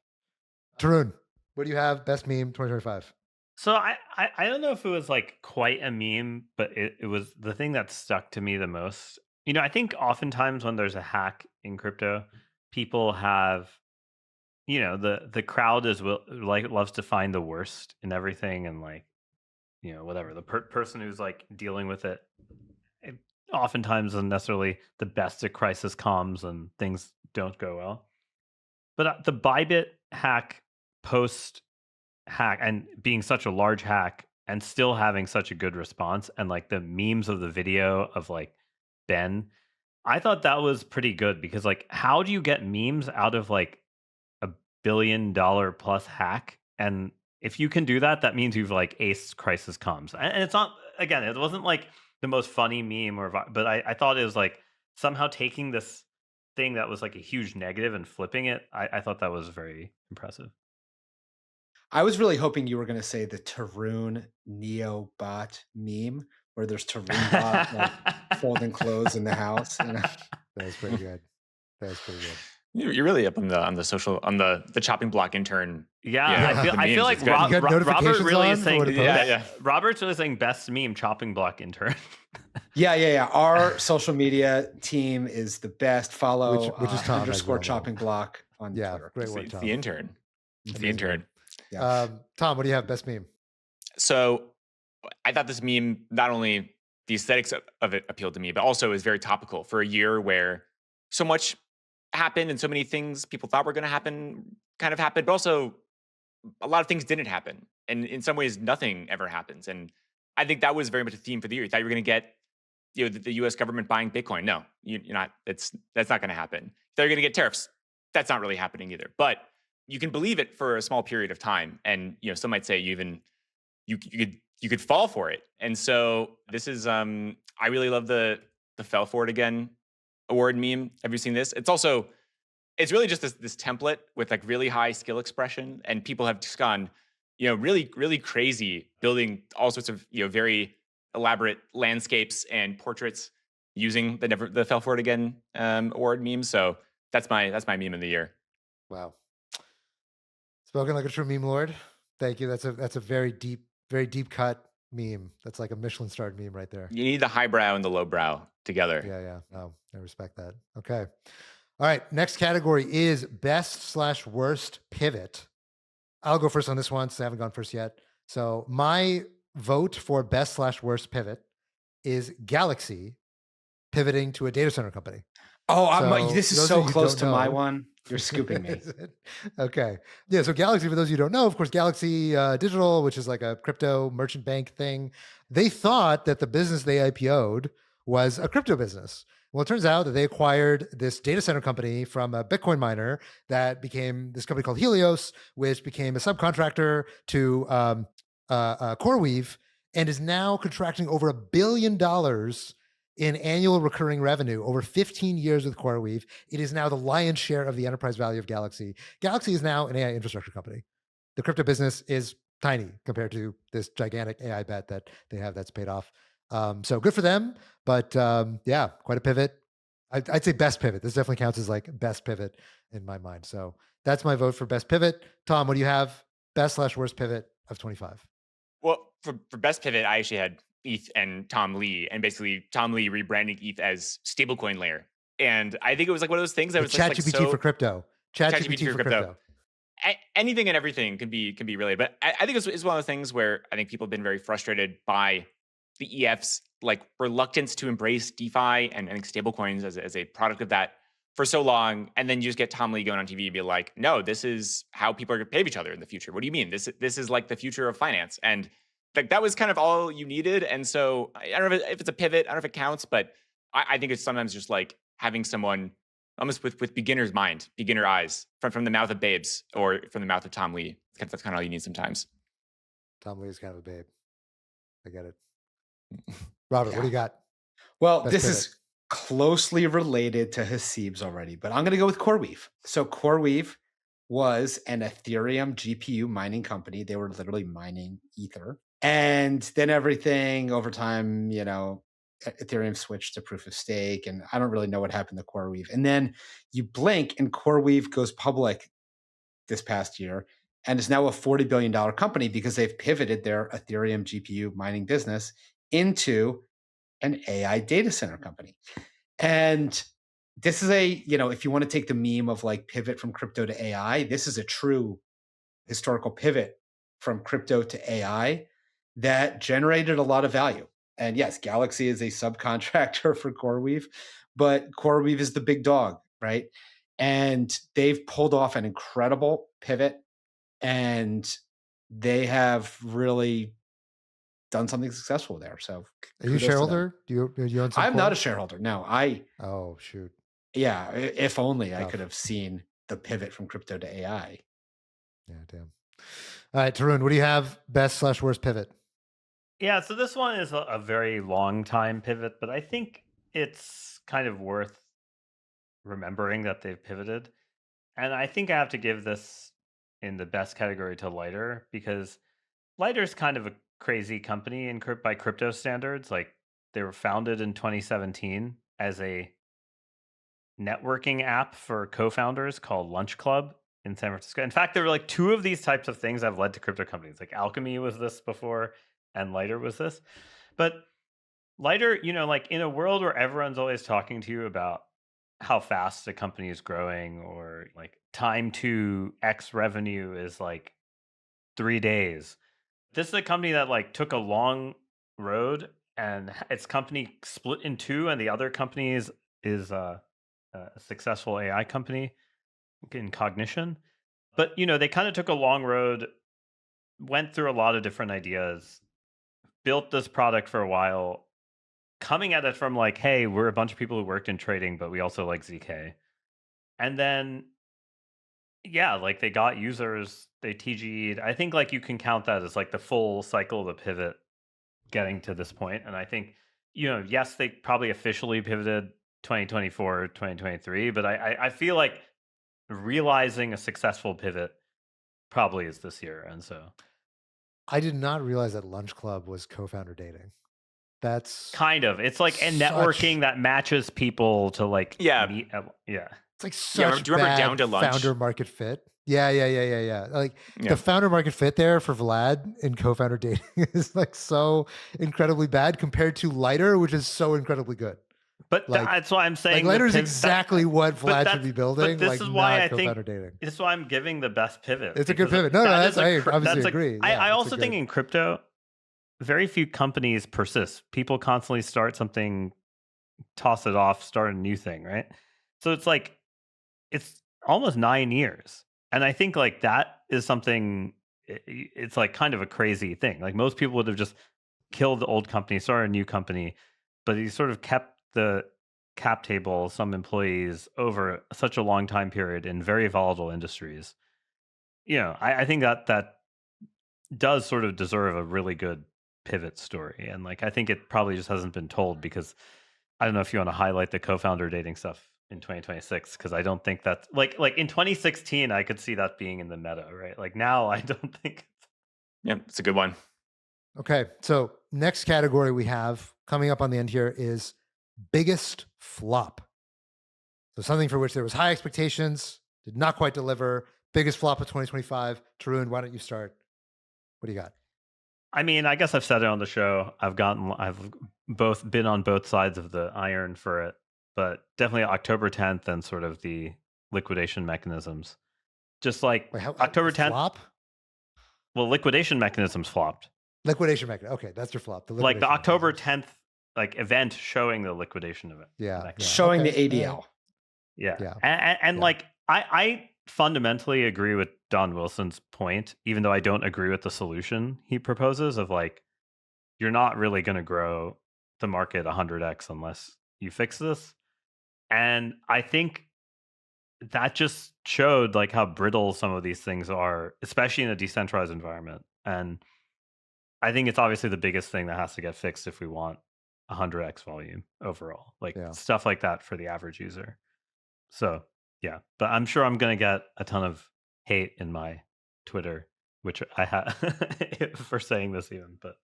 Tarun, what do you have? Best meme 2025. So I don't know if it was like quite a meme, but it was the thing that stuck to me the most. You know, I think oftentimes when there's a hack in crypto, people have, you know, the crowd loves to find the worst in everything, and like, you know, whatever the person who's like dealing with it, oftentimes isn't necessarily the best at crisis comms and things don't go well. But the Bybit hack post hack and being such a large hack and still having such a good response, and like the memes of the video of like Ben, I thought that was pretty good, because like, how do you get memes out of like $1 billion plus hack? And if you can do that, that means you've like aced crisis comms. And it's not, again, it wasn't like the most funny meme but I thought it was like somehow taking this thing that was like a huge negative and flipping it. I thought that was very impressive. I was really hoping you were going to say the Tarun Neo bot meme, where there's Tarun bot like folding clothes in the house. You know? That was pretty good. That was pretty good. You're really up on the social on the chopping block intern. Yeah, the I feel memes. like It's good. You got Robert notifications really on is for saying what it posts? Robert's really saying best meme chopping block intern. Yeah. Our social media team is the best. Follow Which is Tom, as we all _ know. chopping block on Yeah, Twitter. great It's, work, it's Tom. the intern. It's the Amazing. intern. Yeah. Tom, what do you have? Best meme. So I thought this meme, not only the aesthetics of it appealed to me, but also is very topical for a year where so much happened and so many things people thought were going to happen kind of happened, but also a lot of things didn't happen. And in some ways, nothing ever happens. And I think that was very much a theme for the year. You thought you were going to get, you know, the US government buying Bitcoin. No, you're not. That's not going to happen. You thought you're going to get tariffs. That's not really happening either. But you can believe it for a small period of time. And, you know, some might say you could fall for it. And so this is I really love the fell for it again award meme. Have you seen this? It's really just this template with like really high skill expression, and people have just gone, you know, really, really crazy building all sorts of, you know, very elaborate landscapes and portraits using the fell for it again award meme. So that's my meme of the year. Wow. Spoken like a true meme lord. Thank you. That's a very deep cut meme. That's like a Michelin starred meme right there. You need the highbrow and the lowbrow together. Yeah. Oh, I respect that. Okay. All right. Next category is best/worst pivot. I'll go first on this one since I haven't gone first yet. So my vote for best/worst pivot is Galaxy pivoting to a data center company. Oh, this is so close to my know- one. You're scooping me. Okay. Yeah. So Galaxy, for those of you who don't know, of course, Galaxy Digital, which is like a crypto merchant bank thing, they thought that the business they IPO'd was a crypto business. Well, it turns out that they acquired this data center company from a Bitcoin miner that became this company called Helios, which became a subcontractor to CoreWeave, and is now contracting over $1 billion in annual recurring revenue over 15 years with CoreWeave. It is now the lion's share of the enterprise value of Galaxy. Galaxy is now an AI infrastructure company. The crypto business is tiny compared to this gigantic AI bet that they have that's paid off. So good for them, but yeah, quite a pivot. I'd say best pivot. This definitely counts as like best pivot in my mind. So that's my vote for best pivot. Tom, what do you have? Best/worst pivot of 25. Well, for best pivot, I actually had ETH and Tom Lee, and basically Tom Lee rebranding ETH as stablecoin layer. And I think it was like one of those things that was just like ChatGPT for crypto. ChatGPT for crypto. Anything and everything can be related. But I think it's one of the things where I think people have been very frustrated by the EF's like reluctance to embrace DeFi and I think stablecoins as a product of that for so long. And then you just get Tom Lee going on TV and be like, no, this is how people are going to pay each other in the future. What do you mean? This is like the future of finance. And like that was kind of all you needed. And so I don't know if it's a pivot, I don't know if it counts, but I think it's sometimes just like having someone almost with beginner's mind, beginner eyes from the mouth of babes or from the mouth of Tom Lee. That's kind of all you need sometimes. Tom Lee is kind of a babe. I get it. Robert, what do you got? Well, this is closely related to Haseeb's already, but I'm going to go with CoreWeave. So CoreWeave was an Ethereum GPU mining company. They were literally mining Ether. And then everything over time, Ethereum switched to proof of stake. And I don't really know what happened to CoreWeave. And then you blink and CoreWeave goes public this past year and is now a $40 billion company because they've pivoted their Ethereum GPU mining business into an AI data center company. And this is if you want to take the meme of like pivot from crypto to AI, this is a true historical pivot from crypto to AI that generated a lot of value. And yes, Galaxy is a subcontractor for CoreWeave, but CoreWeave is the big dog, right? And they've pulled off an incredible pivot, and they have really done something successful there. So, are you a shareholder? Do you own some? I'm not a shareholder. No, Oh shoot. Yeah, if only I could have seen the pivot from crypto to AI. Yeah, damn. All right, Tarun, what do you have? Best/worst pivot? Yeah, so this one is a very long time pivot, but I think it's kind of worth remembering that they've pivoted. And I think I have to give this in the best category to Lighter, because Lighter's kind of a crazy company by crypto standards. Like, they were founded in 2017 as a networking app for co-founders called Lunch Club in San Francisco. In fact, there were like two of these types of things that have led to crypto companies. Like Alchemy was this before, and Lighter was this. But Lighter, like in a world where everyone's always talking to you about how fast a company is growing, or like time to X revenue is like 3 days. This is a company that like took a long road, and its company split in two, and the other company is a successful AI company in Cognition. But they kind of took a long road, went through a lot of different ideas, built this product for a while, coming at it from like, hey, we're a bunch of people who worked in trading, but we also like ZK. And then, yeah, like they got users, they TG'd. I think like you can count that as like the full cycle of the pivot getting to this point. And I think, yes, they probably officially pivoted 2024, 2023, but I feel like realizing a successful pivot probably is this year. And so I did not realize that Lunch Club was co-founder dating. That's kind of, it's like a networking that matches people to like meet. Yeah. It's like such do you remember bad Down to Lunch? Founder market fit. Yeah. Like the founder market fit there for Vlad in co-founder dating is like so incredibly bad compared to Lighter, which is so incredibly good. But like, that's why I'm saying like Lighter is exactly what Vlad should be building. But this like is why I think dating. This is why I'm giving the best pivot. It's a good pivot. No, I obviously agree. I also think in crypto, very few companies persist. People constantly start something, toss it off, start a new thing, right? So it's like, it's almost 9 years. And I think like that is something, it's like kind of a crazy thing. Like most people would have just killed the old company, started a new company, but he sort of kept the cap table, some employees over such a long time period in very volatile industries. I think that does sort of deserve a really good pivot story. And like, I think it probably just hasn't been told, because I don't know if you want to highlight the co-founder dating stuff in 2026, because I don't think that's like in 2016 I could see that being in the meta, right? Like now I don't think it's a good one. Okay, so next category we have coming up on the end here is biggest flop. So something for which there was high expectations, did not quite deliver. Biggest flop of 2025. Tarun, why don't you start? What do you got? I mean, I guess I've said it on the show. I've both been on both sides of the iron for it, but definitely October 10th and sort of the liquidation mechanisms. Just like October 10th. Flop? Well, liquidation mechanisms flopped. Liquidation mechanism. Okay, that's your flop. Like the October 10th like event showing the liquidation of it. Yeah. Showing the ADL. Yeah. And like I fundamentally agree with Don Wilson's point, even though I don't agree with the solution he proposes of like, you're not really going to grow the market 100x unless you fix this. And I think that just showed like how brittle some of these things are, especially in a decentralized environment. And I think it's obviously the biggest thing that has to get fixed if we want 100x volume overall, like stuff like that for the average user. So yeah, but I'm sure I'm going to get a ton of hate in my Twitter, which I had for saying this even, but.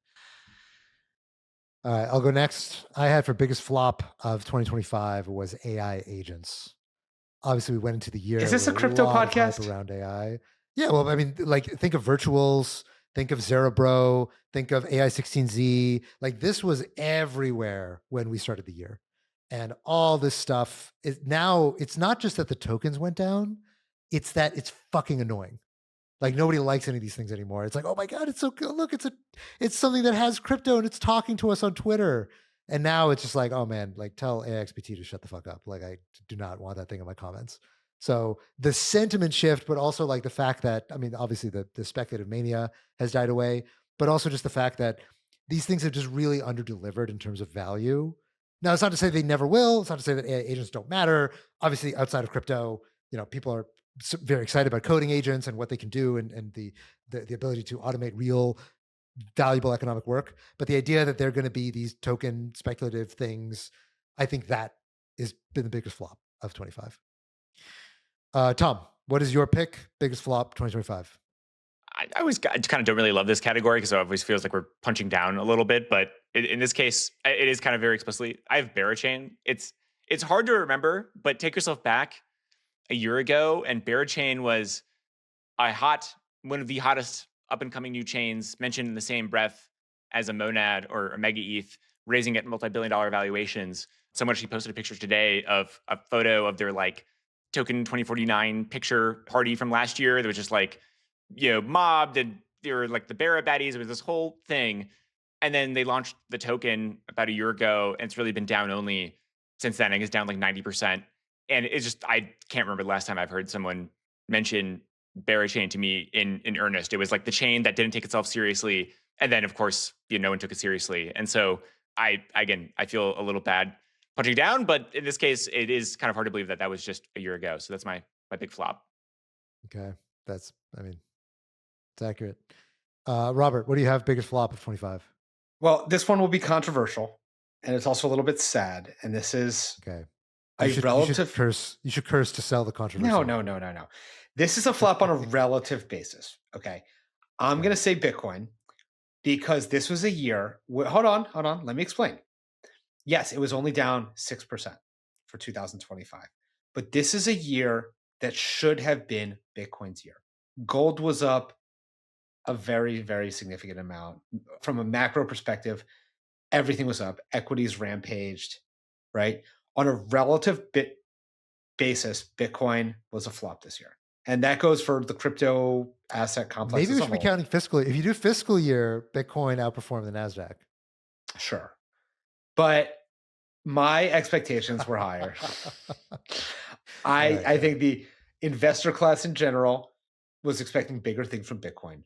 All right, I'll go next. I had for biggest flop of 2025 was AI agents. Obviously, we went into the year. Is this a crypto podcast around AI? Yeah, well, I mean, like think of virtuals, think of Zerebro, think of AI16Z. Like this was everywhere when we started the year, and all this stuff is now. It's not just that the tokens went down; it's that it's fucking annoying. Like nobody likes any of these things anymore. It's like, oh my god, it's so good. Look, it's something that has crypto and it's talking to us on Twitter. And now it's just like, oh man, like tell AXPT to shut the fuck up. Like I do not want that thing in my comments. So the sentiment shift, but also like the fact that, I mean, obviously the speculative mania has died away, but also just the fact that these things have just really underdelivered in terms of value. Now, it's not to say they never will. It's not to say that AI agents don't matter. Obviously, outside of crypto, people are very excited about coding agents and what they can do and the ability to automate real valuable economic work. But the idea that they're going to be these token speculative things, I think that has been the biggest flop of 25. Tom, what is your pick? Biggest flop 2025? I kind of don't really love this category because it always feels like we're punching down a little bit. But in this case, it is kind of very explicitly. I have Barachain. It's hard to remember, but take yourself back a year ago, and Barachain was one of the hottest up and coming new chains, mentioned in the same breath as a Monad or a Mega ETH, raising at multi-billion-dollar valuations. Someone actually posted a picture today of a photo of their like token 2049 picture party from last year that was just like, mobbed, and they were like the Barra baddies. It was this whole thing. And then they launched the token about a year ago, and it's really been down only since then. I think it's down like 90%. And it's just, I can't remember the last time I've heard someone mention Barachain to me in earnest. It was like the chain that didn't take itself seriously. And then, of course, no one took it seriously. And so I feel a little bad punching down, but in this case, it is kind of hard to believe that was just a year ago. So that's my big flop. Okay. It's accurate. Robert, what do you have biggest flop of 25? Well, this one will be controversial, and it's also a little bit sad. And this is okay. You should curse to sell the controversy. No. This is a flop on a relative basis. Okay. I'm going to say Bitcoin because this was a year. Hold on. Let me explain. Yes, it was only down 6% for 2025. But this is a year that should have been Bitcoin's year. Gold was up a very, very significant amount. From a macro perspective, everything was up. Equities rampaged, right? On a relative basis, Bitcoin was a flop this year. And that goes for the crypto asset complex. Maybe we should be counting fiscal. If you do fiscal year, Bitcoin outperformed the NASDAQ. Sure. But my expectations were higher. I think the investor class in general was expecting bigger things from Bitcoin,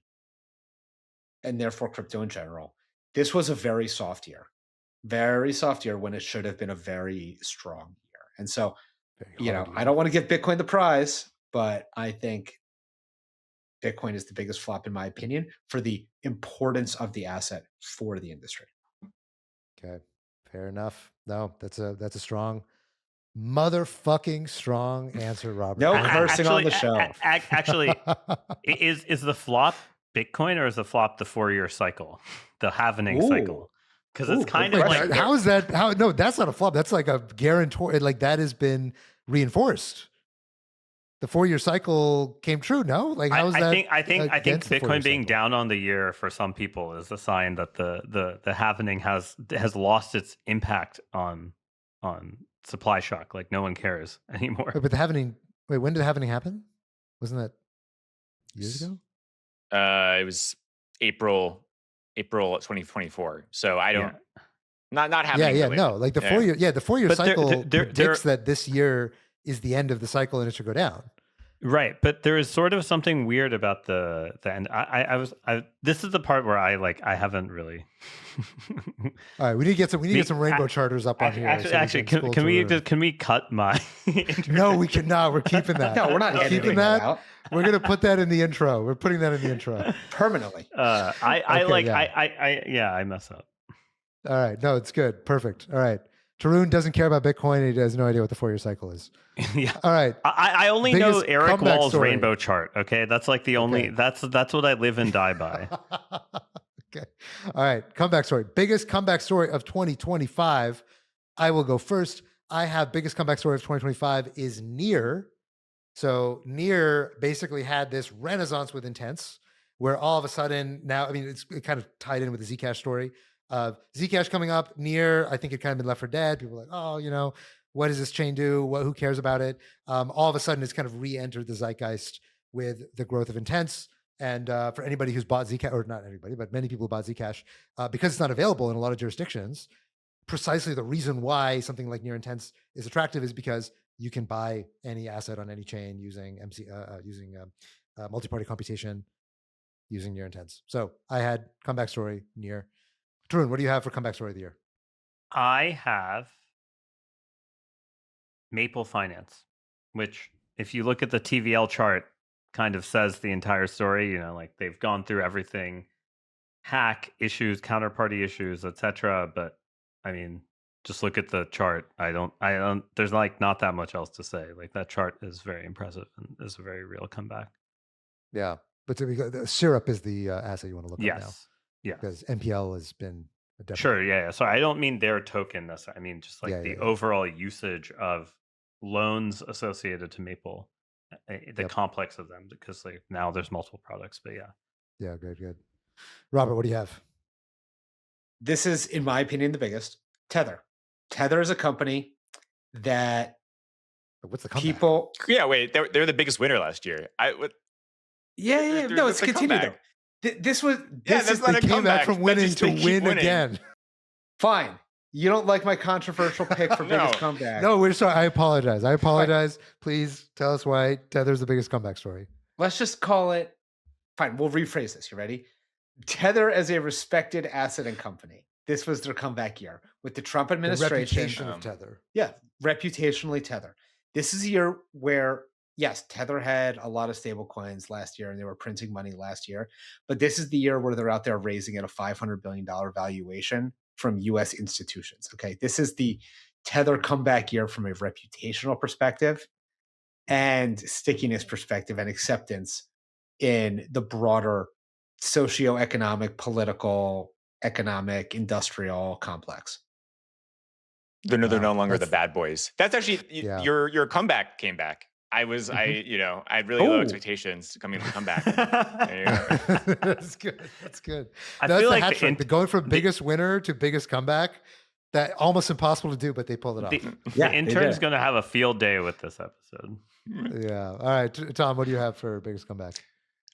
and therefore crypto in general. This was a very soft year when it should have been a very strong year. And so, I don't want to give Bitcoin the prize, but I think Bitcoin is the biggest flop, in my opinion, for the importance of the asset for the industry. Okay, fair enough. No, that's a strong, motherfucking strong answer, Robert. No cursing on the show. Actually, is the flop Bitcoin or is the flop the 4-year cycle, the halvening cycle? Because it's kind of like, how is that? No, that's not a flop. That's like a guarantor. Like that has been reinforced. The 4-year cycle came true. No, like how is that? I think Bitcoin being down on the year for some people is a sign that the halvening has lost its impact on supply shock. Like no one cares anymore. But the halvening. Wait, when did the halvening happen? Wasn't that years ago? It was April 2024. So I don't, not happening. Yeah, no, like the 4-year, the 4-year cycle predicts that this year is the end of the cycle and it should go down. Right, but there is sort of something weird about the end. This is the part where I haven't really. All right, we need to get some rainbow charters up on here. Actually, can we cut my? No, we cannot. We're keeping that. No, we're not keeping that out. We're gonna put that in the intro. We're putting that in the intro permanently. I mess up. All right, no, it's good, perfect. All right, Tarun doesn't care about Bitcoin. He has no idea what the 4-year cycle is. Yeah. All right. I only know Eric Wall's story. rainbow chart. Okay, that's like the only. That's what I live and die by. Okay. All right. Comeback story. Biggest comeback story of 2025. I will go first. I have biggest comeback story of 2025 is Near. So Near basically had this renaissance with Intense, where all of a sudden now, I mean, it's kind of tied in with the Zcash story. Zcash coming up. Near, I think it kind of been left for dead. People are like, what does this chain do? Who cares about it? All of a sudden, it's kind of re-entered the zeitgeist with the growth of Intense. And for anybody who's bought Zcash, or not anybody, but many people who bought Zcash, because it's not available in a lot of jurisdictions, precisely the reason why something like Near Intense is attractive is because you can buy any asset on any chain using multi-party computation using Near Intense. So I had comeback story Near. Tarun, what do you have for comeback story of the year? I have Maple Finance, which if you look at the TVL chart, kind of says the entire story. Like they've gone through everything, hack issues, counterparty issues, etc. But I mean, just look at the chart. I don't. There's like not that much else to say. Like that chart is very impressive and is a very real comeback. Yeah, but the syrup is the asset you want to look at now. Yeah, because MPL has been sure. Yeah. So I don't mean their token. I mean just like the overall usage of loans associated to Maple. The complex of them, because like now there's multiple products, but yeah, good. Robert, what do you have? This is, in my opinion, the biggest. Tether is a company that what's the comeback? People. Yeah, wait, they're the biggest winner last year. No, it's continued though. This is they came back from winning to win again. Fine. You don't like my controversial pick for biggest comeback. No, we're sorry. I apologize. Right. Please tell us why Tether's the biggest comeback story. Let's just call it. Fine. We'll rephrase this. You ready? Tether as a respected asset and company. This was their comeback year with the Trump administration. The reputation of Tether. Yeah, reputationally Tether. This is a year where, yes, Tether had a lot of stable coins last year and they were printing money last year. But this is the year where they're out there raising at a $500 billion valuation from U.S. institutions. Okay, this is the Tether comeback year from a reputational perspective and stickiness perspective and acceptance in the broader socioeconomic, political, economic, industrial complex. They're no longer the bad boys. That's actually your comeback came back. I had really low expectations coming to come back. That's good. That's good. That's feel like going from biggest winner to biggest comeback. That almost impossible to do, but they pulled it off. The intern's going to have a field day with this episode. Yeah. All right, Tom, what do you have for biggest comeback?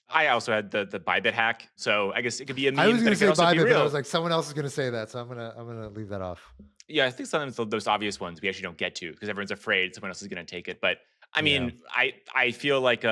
I also had the Bybit hack, so I guess it could be a meme. I was going to say Bybit, but I real. was like, someone else is going to say that, so I'm gonna leave that off. Yeah, I think sometimes those obvious ones we actually don't get to because everyone's afraid someone else is going to take it. But I mean, I feel like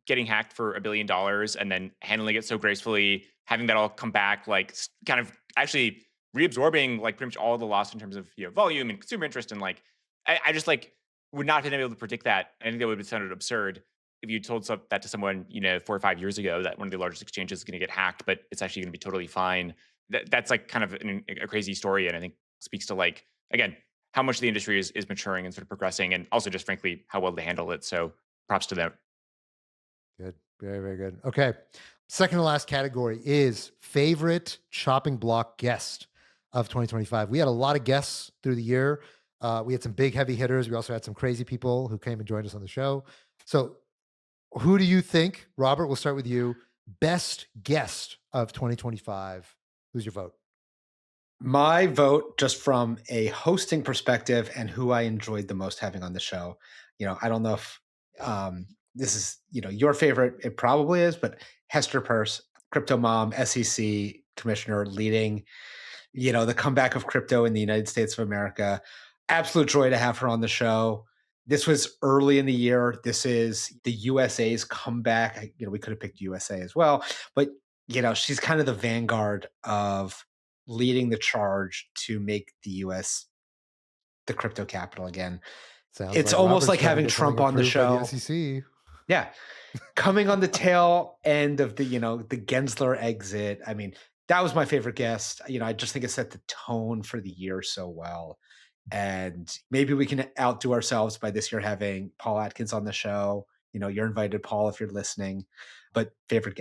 getting hacked for $1 billion and then handling it so gracefully, having that all come back, like kind of actually reabsorbing like pretty much all the loss in terms of volume and consumer interest, and like I just like would not have been able to predict that. I think that would have sounded absurd if you told that to someone 4 or 5 years ago that one of the largest exchanges is going to get hacked, but it's actually going to be totally fine. That's like kind of a crazy story, and I think speaks to like again how much the industry is maturing and sort of progressing, and also just frankly how well they handle it. So props to them. Good. Very, very good. Okay. Second to last category is favorite chopping block guest of 2025. We had a lot of guests through the year. We had some big heavy hitters. We also had some crazy people who came and joined us on the show. So who do you think, Robert, we'll start with you, best guest of 2025? Who's your vote? My vote, just from a hosting perspective and who I enjoyed the most having on the show, I don't know if this is, your favorite. It probably is, but Hester Peirce, crypto mom, SEC commissioner, leading, the comeback of crypto in the United States of America. Absolute joy to have her on the show. This was early in the year. This is the USA's comeback. We could have picked USA as well, but she's kind of the vanguard of leading the charge to make the US the crypto capital again. It's almost like having Trump on the show. The SEC. Yeah. Coming on the tail end of the Gensler exit. I mean, that was my favorite guest. I just think it set the tone for the year so well. And maybe we can outdo ourselves by this year having Paul Atkins on the show. You're invited, Paul, if you're listening. But favorite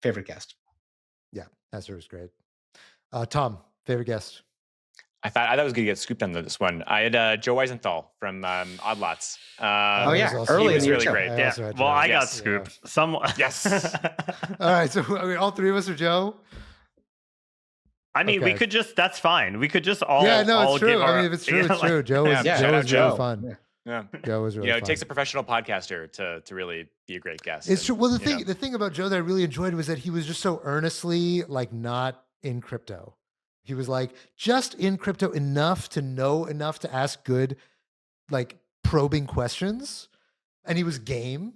guest. Yeah, that was great. Tom, favorite guest. I thought I was going to get scooped on this one. I had Joe Weisenthal from Odd Lots. Early he was really great. Yeah. Well, I got scooped. Yeah. Someone. Yes. All right. So all three of us are Joe. I mean, we could just. That's fine. We could just all. Yeah, no, all it's true. give our, I mean, if it's true, it's true. Joe was really fun. Yeah. Joe was really fun. It takes a professional podcaster to really be a great guest. It's true. Well, the thing about Joe that I really enjoyed was that he was just so earnestly not in crypto. He was just in crypto enough to know enough to ask good, probing questions, and he was game.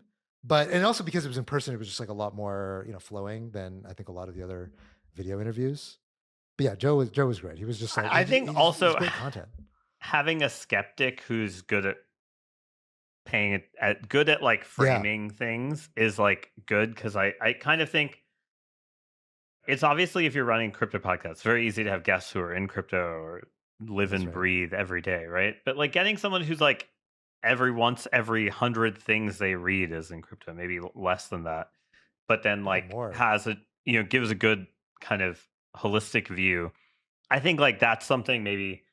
And also because it was in person, it was just a lot more flowing than I think a lot of the other video interviews. But yeah, Joe was great. He was just I think also great content. Having a skeptic who's good at framing things is good, because I kind of think it's obviously, if you're running crypto podcasts, it's very easy to have guests who are in crypto or live and breathe every day, right? But getting someone who's every 100 things they read is in crypto, maybe less than that, but then has a gives a good kind of holistic view. I think that's something maybe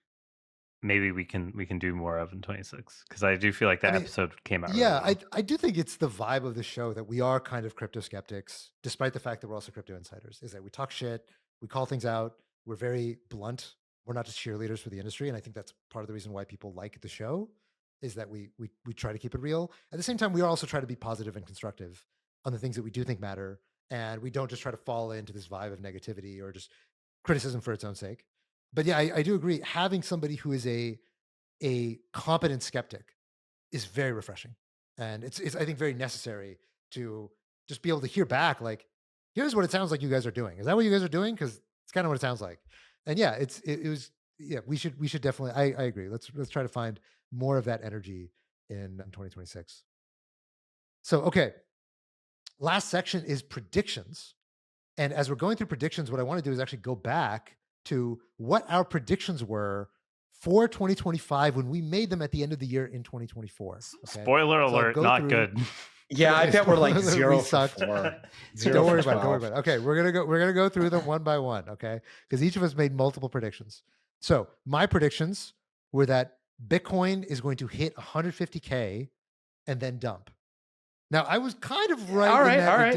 we can do more of in 26, because I do feel that episode came out. Yeah, really well. I do think it's the vibe of the show that we are kind of crypto skeptics, despite the fact that we're also crypto insiders. Is that we talk shit, we call things out, we're very blunt. We're not just cheerleaders for the industry, and I think that's part of the reason why people like the show, is that we try to keep it real. At the same time, we also try to be positive and constructive on the things that we do think matter, and we don't just try to fall into this vibe of negativity or just criticism for its own sake. But yeah, I do agree. Having somebody who is a competent skeptic is very refreshing, and it's I think very necessary to just be able to hear back. Here's what it sounds like you guys are doing. Is that what you guys are doing? Because it's kind of what it sounds like. And yeah, it was. Yeah, we should definitely. I agree. Let's try to find more of that energy in 2026. So okay, last section is predictions, and as we're going through predictions, what I want to do is actually go back to what our predictions were for 2025 when we made them at the end of the year in 2024. Okay? Spoiler alert, not good. Yeah, I bet we're 0 for 4. Don't worry about it. Okay, we're gonna go through them one by one, okay? Because each of us made multiple predictions. So my predictions were that Bitcoin is going to hit 150K and then dump. Now I was kind of right.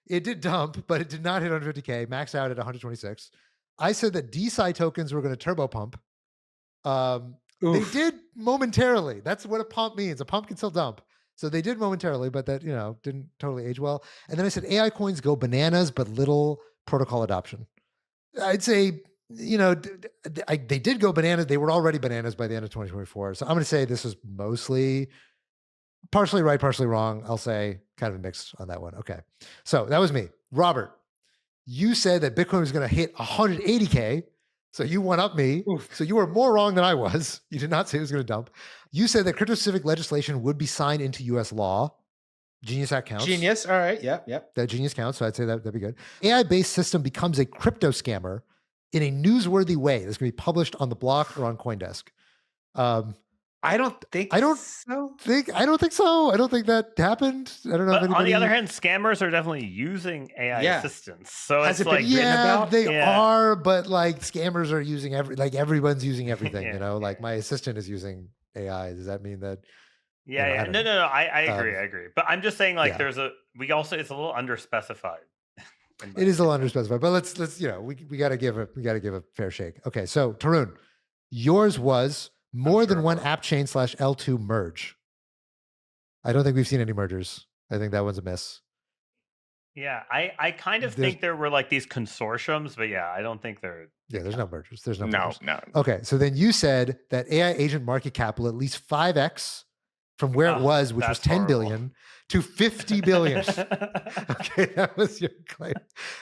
It did dump, but it did not hit 150K, maxed out at 126. I said that DeSci tokens were going to turbo pump. They did momentarily. That's what a pump means. A pump can still dump. So they did momentarily, but that didn't totally age well. And then I said AI coins go bananas, but little protocol adoption. I'd say they did go bananas. They were already bananas by the end of 2024. So I'm going to say this is mostly partially right, partially wrong. I'll say kind of a mix on that one. Okay, so that was me. Robert, you said that Bitcoin was going to hit 180K. So you one up me. Oof. So you were more wrong than I was. You did not say it was going to dump. You said that crypto-specific legislation would be signed into U.S. law. Genius Act counts. Genius. All right. Yep. That Genius counts. So I'd say that'd be good. AI-based system becomes a crypto scammer in a newsworthy way that's going to be published on the block or on CoinDesk. I don't think so. I don't think so. I don't think that happened. I don't know. If anybody... On the other hand, scammers are definitely using AI assistants. So has it's it been written about? They are, but scammers are using everyone's using everything. My assistant is using AI. Does that mean that? Yeah. No. I agree. I agree. But I'm just saying, it's a little underspecified. It is a little underspecified, but let's we got to give a fair shake. Okay, so Tarun, yours was more than one app chain /L2 merge. I don't think we've seen any mergers. I think that one's a miss. Yeah, I kind of think there were these consortiums, but I don't think they're. Yeah, there's no mergers. There's no no mergers. No. Okay, so then you said that AI agent market cap will at least 5x from where it was, which was that's 10 horrible. billion to 50 billion. Okay, that was your claim.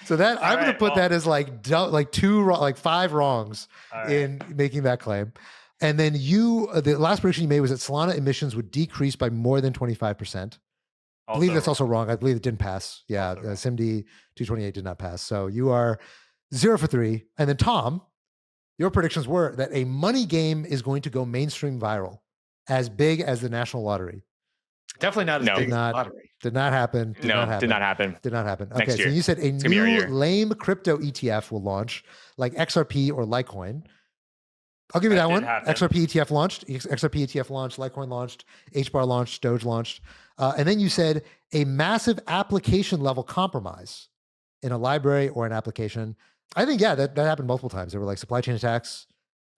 So that I'm going to put that as like five wrongs in making that claim. And then the last prediction you made was that Solana emissions would decrease by more than 25%. I believe that's also wrong. I believe it didn't pass. Yeah, SIMD 228 did not pass. So you are 0 for 3. And then Tom, your predictions were that a money game is going to go mainstream viral, as big as the national lottery. Definitely not as big as the lottery. Did not happen. Did not happen. Okay, so you said a new lame crypto ETF will launch, like XRP or Litecoin. I'll give you that one. XRP ETF launched. XRP ETF launched. Litecoin launched. HBAR launched. Doge launched. And then you said a massive application level compromise in a library or an application. I think, yeah, that happened multiple times. There were like supply chain attacks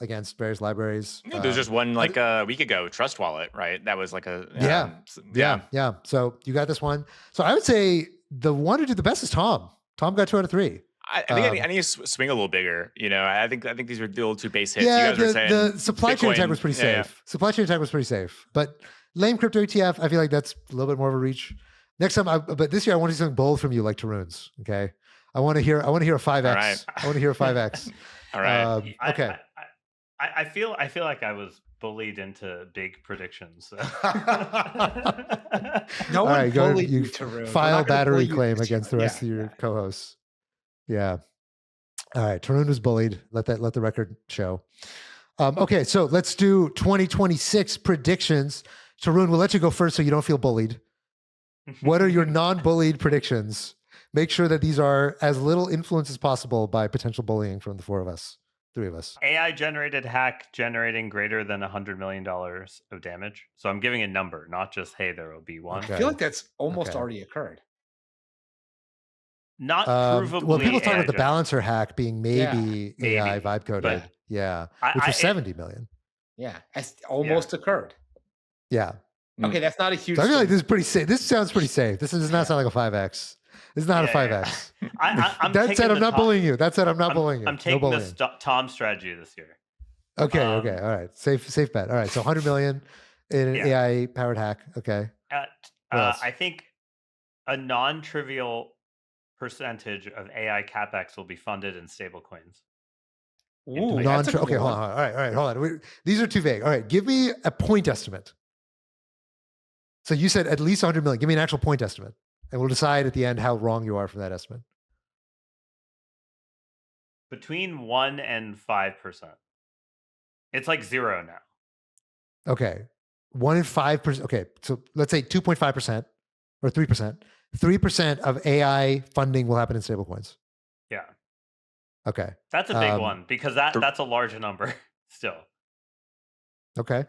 against various libraries. There's just one like a week ago, Trust Wallet, right? That was like a yeah. So you got this one. So I would say the one who did the best is Tom. Tom got 2 out of 3. I think I need to swing a little bigger. You know, I think these are the little 2 base hits. Yeah, you guys were saying the supply chain attack was pretty safe. Yeah. Supply chain attack was pretty safe, but lame crypto ETF, I feel like that's a little bit more of a reach. Next time, but this year I want to see something bold from you, like Tarun's. Okay, I want to hear a 5x. Right. I want to hear a 5x. All right. Okay. I feel like I was bullied into big predictions. So. No one bullied you, Tarun. File battery claim against the rest of your co-hosts. Yeah. All right. Tarun was bullied. Let the record show. Okay. So let's do 2026 predictions. Tarun, we'll let you go first so you don't feel bullied. What are your non-bullied predictions? Make sure that these are as little influence as possible by potential bullying from the 3 of us. AI generated hack generating greater than $100 million of damage. So I'm giving a number, not just, hey, there will be one. Okay. I feel like that's almost already occurred. Not provably. Well, people talk about the balancer hack being maybe AI vibe coded. Which was 70 million. Yeah, it's almost occurred. Yeah. Okay, that's not a huge. So I feel like this is pretty safe. This sounds pretty safe. This does not sound like a 5x. This is not a 5x. That said, I'm not bullying you. That said, I'm not bullying you. I'm taking this Tom strategy this year. Okay. All right. Safe bet. All right. So 100 million in an AI powered hack. Okay. I think a non-trivial percentage of AI capex will be funded in stablecoins. Ooh, okay, hold on. All right, hold on. These are too vague. All right, give me a point estimate. So you said at least 100 million. Give me an actual point estimate, and we'll decide at the end how wrong you are from that estimate. Between 1% and 5%. It's like 0 now. Okay, 1 and 5%. Okay, so let's say 2.5% or 3%. 3% of AI funding will happen in stablecoins. Yeah. Okay. That's a big one because that's a large number still. Okay.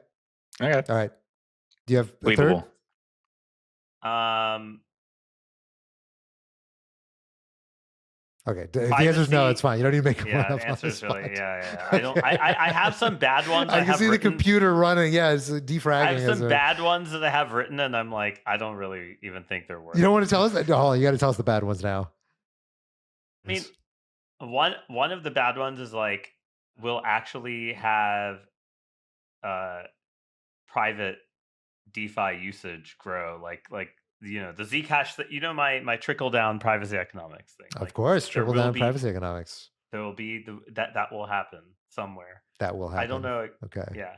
Okay. All right. Do you have a third? Okay. If the answer is no, it's fine. You don't need to make one up on the spot. Really, I have some bad ones. I can see the computer running. Yeah, it's defragging. I have some bad ones that I have written, and I'm like, I don't really even think they're worth. You don't want to tell us? No, you got to tell us the bad ones now. I mean, one of the bad ones is like, we'll actually have private DeFi usage grow, like the Zcash that my trickle down privacy economics thing. Of course, trickle down privacy economics. There will be that will happen somewhere. That will happen. I don't know. Okay. Yeah.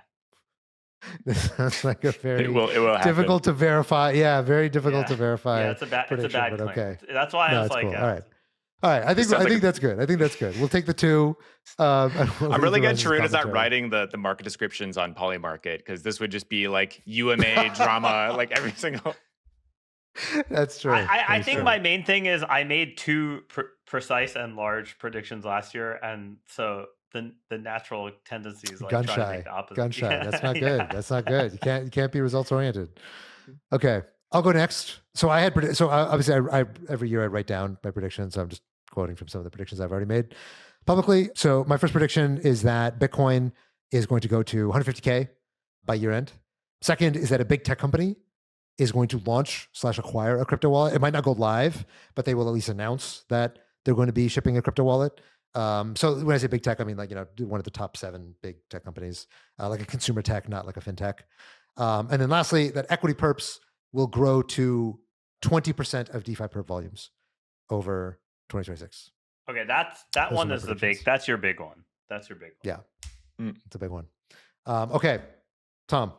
This sounds like a very it will difficult to verify. Yeah, very difficult to verify. Yeah, it's a bad claim. Okay. That's why I was like, cool. All right. I think that's good. I think that's good. We'll take the 2. I'm really glad Tarun is not writing the market descriptions on Polymarket, because this would just be like UMA drama, like every single. That's true. I think my main thing is I made 2 precise and large predictions last year, and so the natural tendency is like trying to make the opposite. Gun shy. That's not good. That's not good. You can't be results oriented. Okay, I'll go next. So I had obviously I every year I write down my predictions. So I'm just quoting from some of the predictions I've already made publicly. So my first prediction is that Bitcoin is going to go to 150K by year end. Second is that a big tech company is going to launch / acquire a crypto wallet. It might not go live, but they will at least announce that they're going to be shipping a crypto wallet. So when I say big tech, I mean one of the top 7 big tech companies, like a consumer tech, not like a fintech. And then lastly, that equity perps will grow to 20% of DeFi perp volumes over 2026. Okay, that Those one are my is the predictions. big. That's your big one. That's your big one. Yeah, it's a big one. Okay, Tom,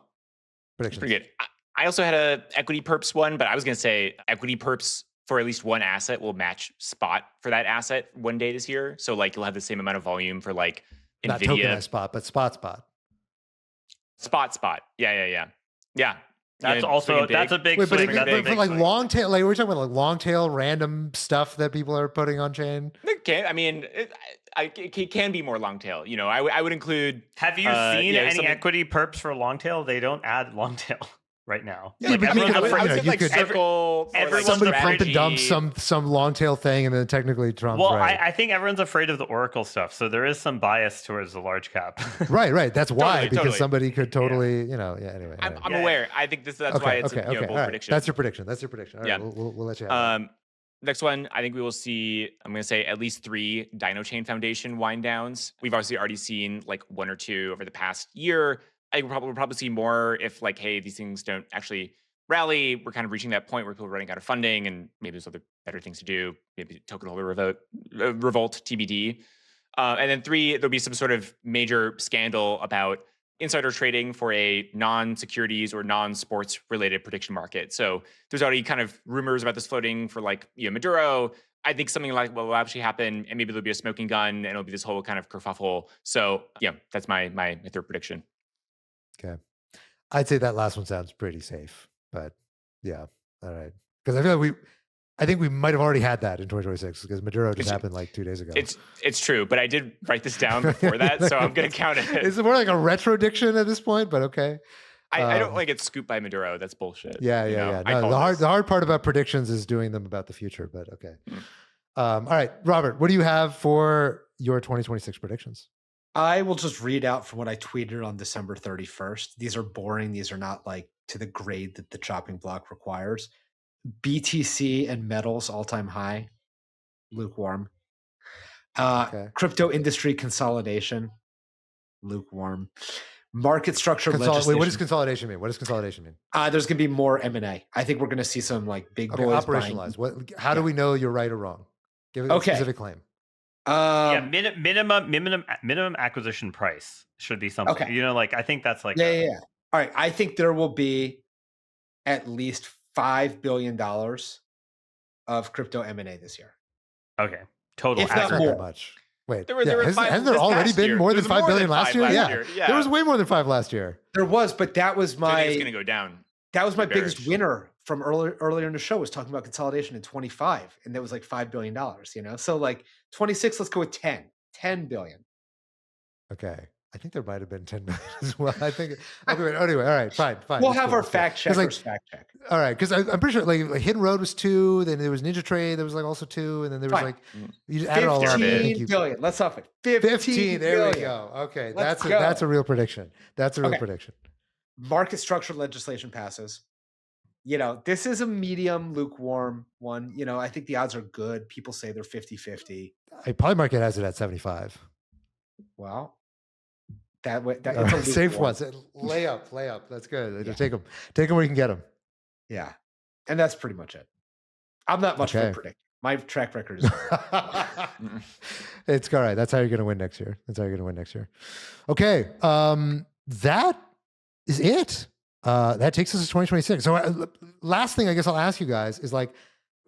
predictions. Pretty good. I also had a equity perps one, but I was going to say equity perps for at least one asset will match spot for that asset one day this year. So like you'll have the same amount of volume for like Not NVIDIA. tokenized spot, but spot. Spot. Yeah. That's also that's a big. Wait, but, swing. That's a but big like swing. long tail, like we're talking about like long tail random stuff that people are putting on chain. Okay, I mean, it can be more long tail. You know, I would include. Have you seen any something- equity perps for long tail? They don't add long tail right now. Yeah, Like, but everyone's I would- afraid- I would say you like could- circle. or, like, everyone's Somebody afraid pump and dump strategy. some long tail thing, and then technically Trump's well, right. I think everyone's afraid of the Oracle stuff, so there is some bias towards the large cap. Right. That's why, because Totally. somebody could totally, Anyway. I'm Yeah. aware. I think that's why it's a bold All right. prediction. That's your prediction. All right, Yeah. we'll let you have it. Next one, I think we will see, I'm going to say at least 3 Dino Chain Foundation wind downs. We've obviously already seen like 1 or 2 over the past year. I think we'll probably see more if like, hey, these things don't actually rally. We're kind of reaching that point where people are running out of funding and maybe there's other better things to do. Maybe token holder revolt TBD. And then 3, there'll be some sort of major scandal about insider trading for a non-securities or non-sports related prediction market. So there's already kind of rumors about this floating for like Maduro. I think something like what will actually happen, and maybe there'll be a smoking gun, and it'll be this whole kind of kerfuffle. So yeah, that's my third prediction. Okay. I'd say that last one sounds pretty safe, but yeah. All right. Because I think we might have already had that in 2026 because Maduro just happened like 2 days ago. It's true, but I did write this down before that, so I'm going to count it. It's more like a retro diction at this point, but okay. I don't like get scooped by Maduro. That's bullshit. Yeah. you know? No, the hard part about predictions is doing them about the future, but okay. All right, Robert, what do you have for your 2026 predictions? I will just read out from what I tweeted on December 31st. These are boring. These are not like to the grade that the chopping block requires. BTC and metals all-time high, lukewarm. Crypto industry consolidation, lukewarm. Market structure legislation. Wait, what does consolidation mean? There's going to be more M&A. I think we're going to see some like big boys operationalize. How do we know you're right or wrong? Give it a specific claim. Minimum acquisition price should be something. Okay. Like I think that's like yeah. All right, I think there will be at least $5 billion of crypto M&A this year. Okay, total. If not Not more. that much. Wait, There were 5 hasn't there this already past been year. more There than was 5 billion more than last 5 year? last Yeah. year. Yeah. There was way more than 5 last year. There was, but that was So I think it's my going to go down. that was my bearish. biggest winner from earlier in the show was talking about consolidation in 25, and that was like $5 billion. So like 26, let's go with 10 billion. Okay. I think there might have been 10 million as well. I think. Anyway, all right, fine. We'll That's have cool, our that's cool. fact 'Cause, checkers fact check. All right, because I'm pretty sure like Hidden Road was 2, then there was Ninja Trade, there was like also 2, and then there was Fine. like you just add it all up. I 15 think billion. Let's up it. 15. There billion. we go. Okay, Let's that's go. a real prediction. Okay. Prediction. Market structure legislation passes. This is a medium lukewarm one. I think the odds are good. People say they're 50-50. Polymarket has it at 75. Well, that way All it's a right, safe lukewarm. ones. Lay up. That's good. Yeah. Take them where you can get them. Yeah, and that's pretty much it. I'm not much of a Okay. predictor. My track record is It's all right. That's how you're going to win next year. Okay. That is it. That takes us to 2026. So last thing I guess I'll ask you guys is like,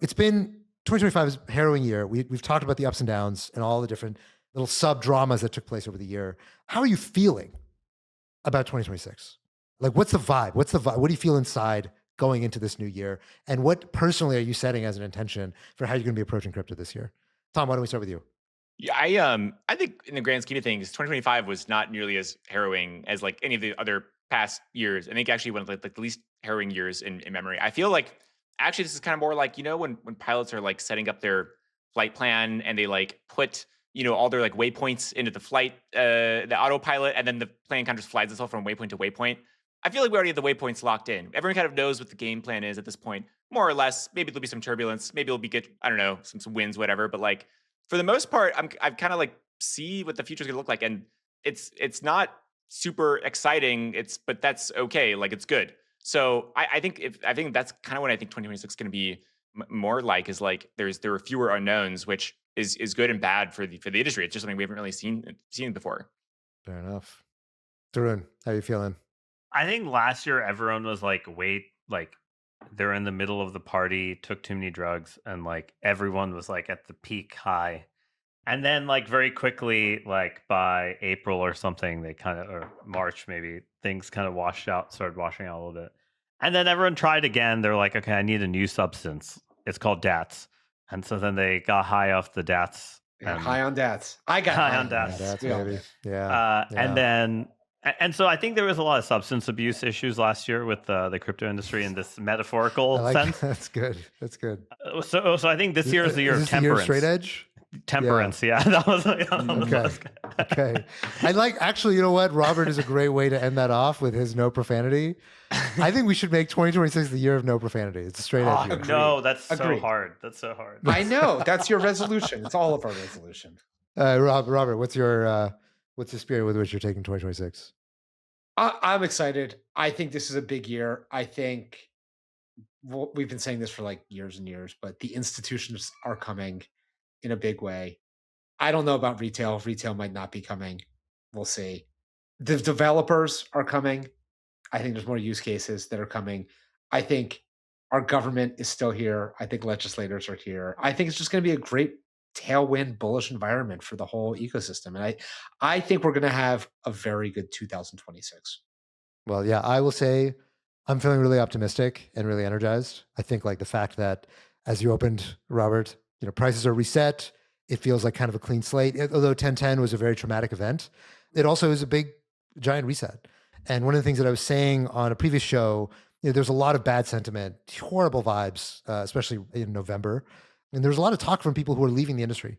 it's been 2025 is a harrowing year. We've talked about the ups and downs and all the different little sub dramas that took place over the year. How are you feeling about 2026? Like, what's the vibe? What do you feel inside going into this new year? And what personally are you setting as an intention for how you're going to be approaching crypto this year? Tom, why don't we start with you? Yeah, I think in the grand scheme of things, 2025 was not nearly as harrowing as like any of the other past years. I think actually one of like the least harrowing years in memory. I feel like actually this is kind of more like, when pilots are like setting up their flight plan and they like put, all their like waypoints into the flight, the autopilot, and then the plane kind of just flies itself from waypoint to waypoint. I feel like we already have the waypoints locked in. Everyone kind of knows what the game plan is at this point, more or less. Maybe there'll be some turbulence. Maybe it'll be good. I don't know, some winds, whatever. But like for the most part, I've kind of like see what the future is going to look like, and it's not super exciting. But that's okay. Like it's good. So I think that's kind of what I think 2026 is going to be more like, is like there are fewer unknowns, which is good and bad for the industry. It's just something we haven't really seen before. Fair enough. Tarun, how are you feeling? I think last year everyone was like, they're in the middle of the party, took too many drugs, and like everyone was like at the peak high. And then like very quickly, like by April or something, they kind of, or March maybe, things kind of started washing out a little bit. And then everyone tried again. They're like, okay, I need a new substance. It's called DATS. And so then they got high off the DATS. Yeah, high on DATS. I got high on DATS. DATS. Maybe. Yeah. And so I think there was a lot of substance abuse issues last year with the crypto industry in this metaphorical sense. That's good. That's good. So I think this year is the year of temperance. Straight edge? Temperance, yeah. That was okay. I like, actually, you know what? Robert is a great way to end that off with his no profanity. I think we should make 2026 the year of no profanity. It's a straight edge year. No, that's so hard. That's so hard. I know. That's your resolution. It's all of our resolution. Robert, what's the spirit with which you're taking 2026? I'm excited. I think this is a big year. I think we've been saying this for like years and years, but the institutions are coming in a big way. I don't know about retail. Retail might not be coming. We'll see. The developers are coming. I think there's more use cases that are coming. I think our government is still here. I think legislators are here. I think it's just going to be a great tailwind, bullish environment for the whole ecosystem. And I think we're going to have a very good 2026. Well, yeah, I will say I'm feeling really optimistic and really energized. I think like the fact that, as you opened, Robert, prices are reset. It feels like kind of a clean slate. Although 1010 was a very traumatic event, it also is a big, giant reset. And one of the things that I was saying on a previous show, there's a lot of bad sentiment, horrible vibes, especially in November. And there's a lot of talk from people who are leaving the industry.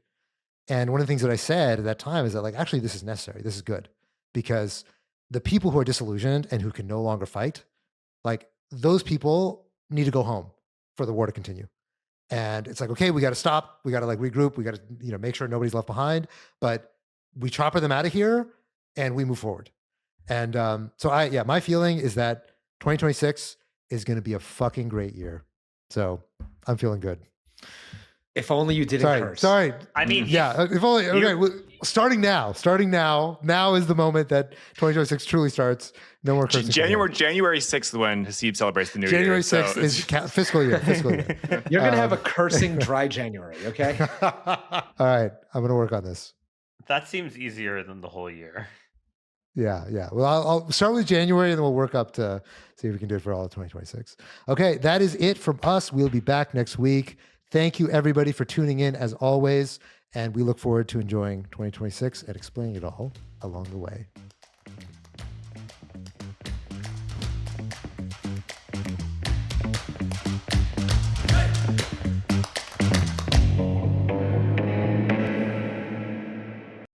And one of the things that I said at that time is that, like, actually, this is necessary. This is good, because the people who are disillusioned and who can no longer fight, like, those people need to go home for the war to continue. And it's like, okay, we got to stop. We got to like regroup. We got to, make sure nobody's left behind. But we chopper them out of here and we move forward. And my feeling is that 2026 is going to be a fucking great year. So I'm feeling good. If only you didn't curse. Sorry. I mean, yeah. If only. Okay. Starting now. Now is the moment that 2026 truly starts. No more cursing. January 6th, when Haseeb celebrates the new year. January 6th is fiscal year. You're gonna have a cursing dry January. Okay. All right. I'm gonna work on this. That seems easier than the whole year. Yeah. Well, I'll start with January, and then we'll work up to see if we can do it for all of 2026. Okay, that is it from us. We'll be back next week. Thank you, everybody, for tuning in, as always, and we look forward to enjoying 2026 and explaining it all along the way.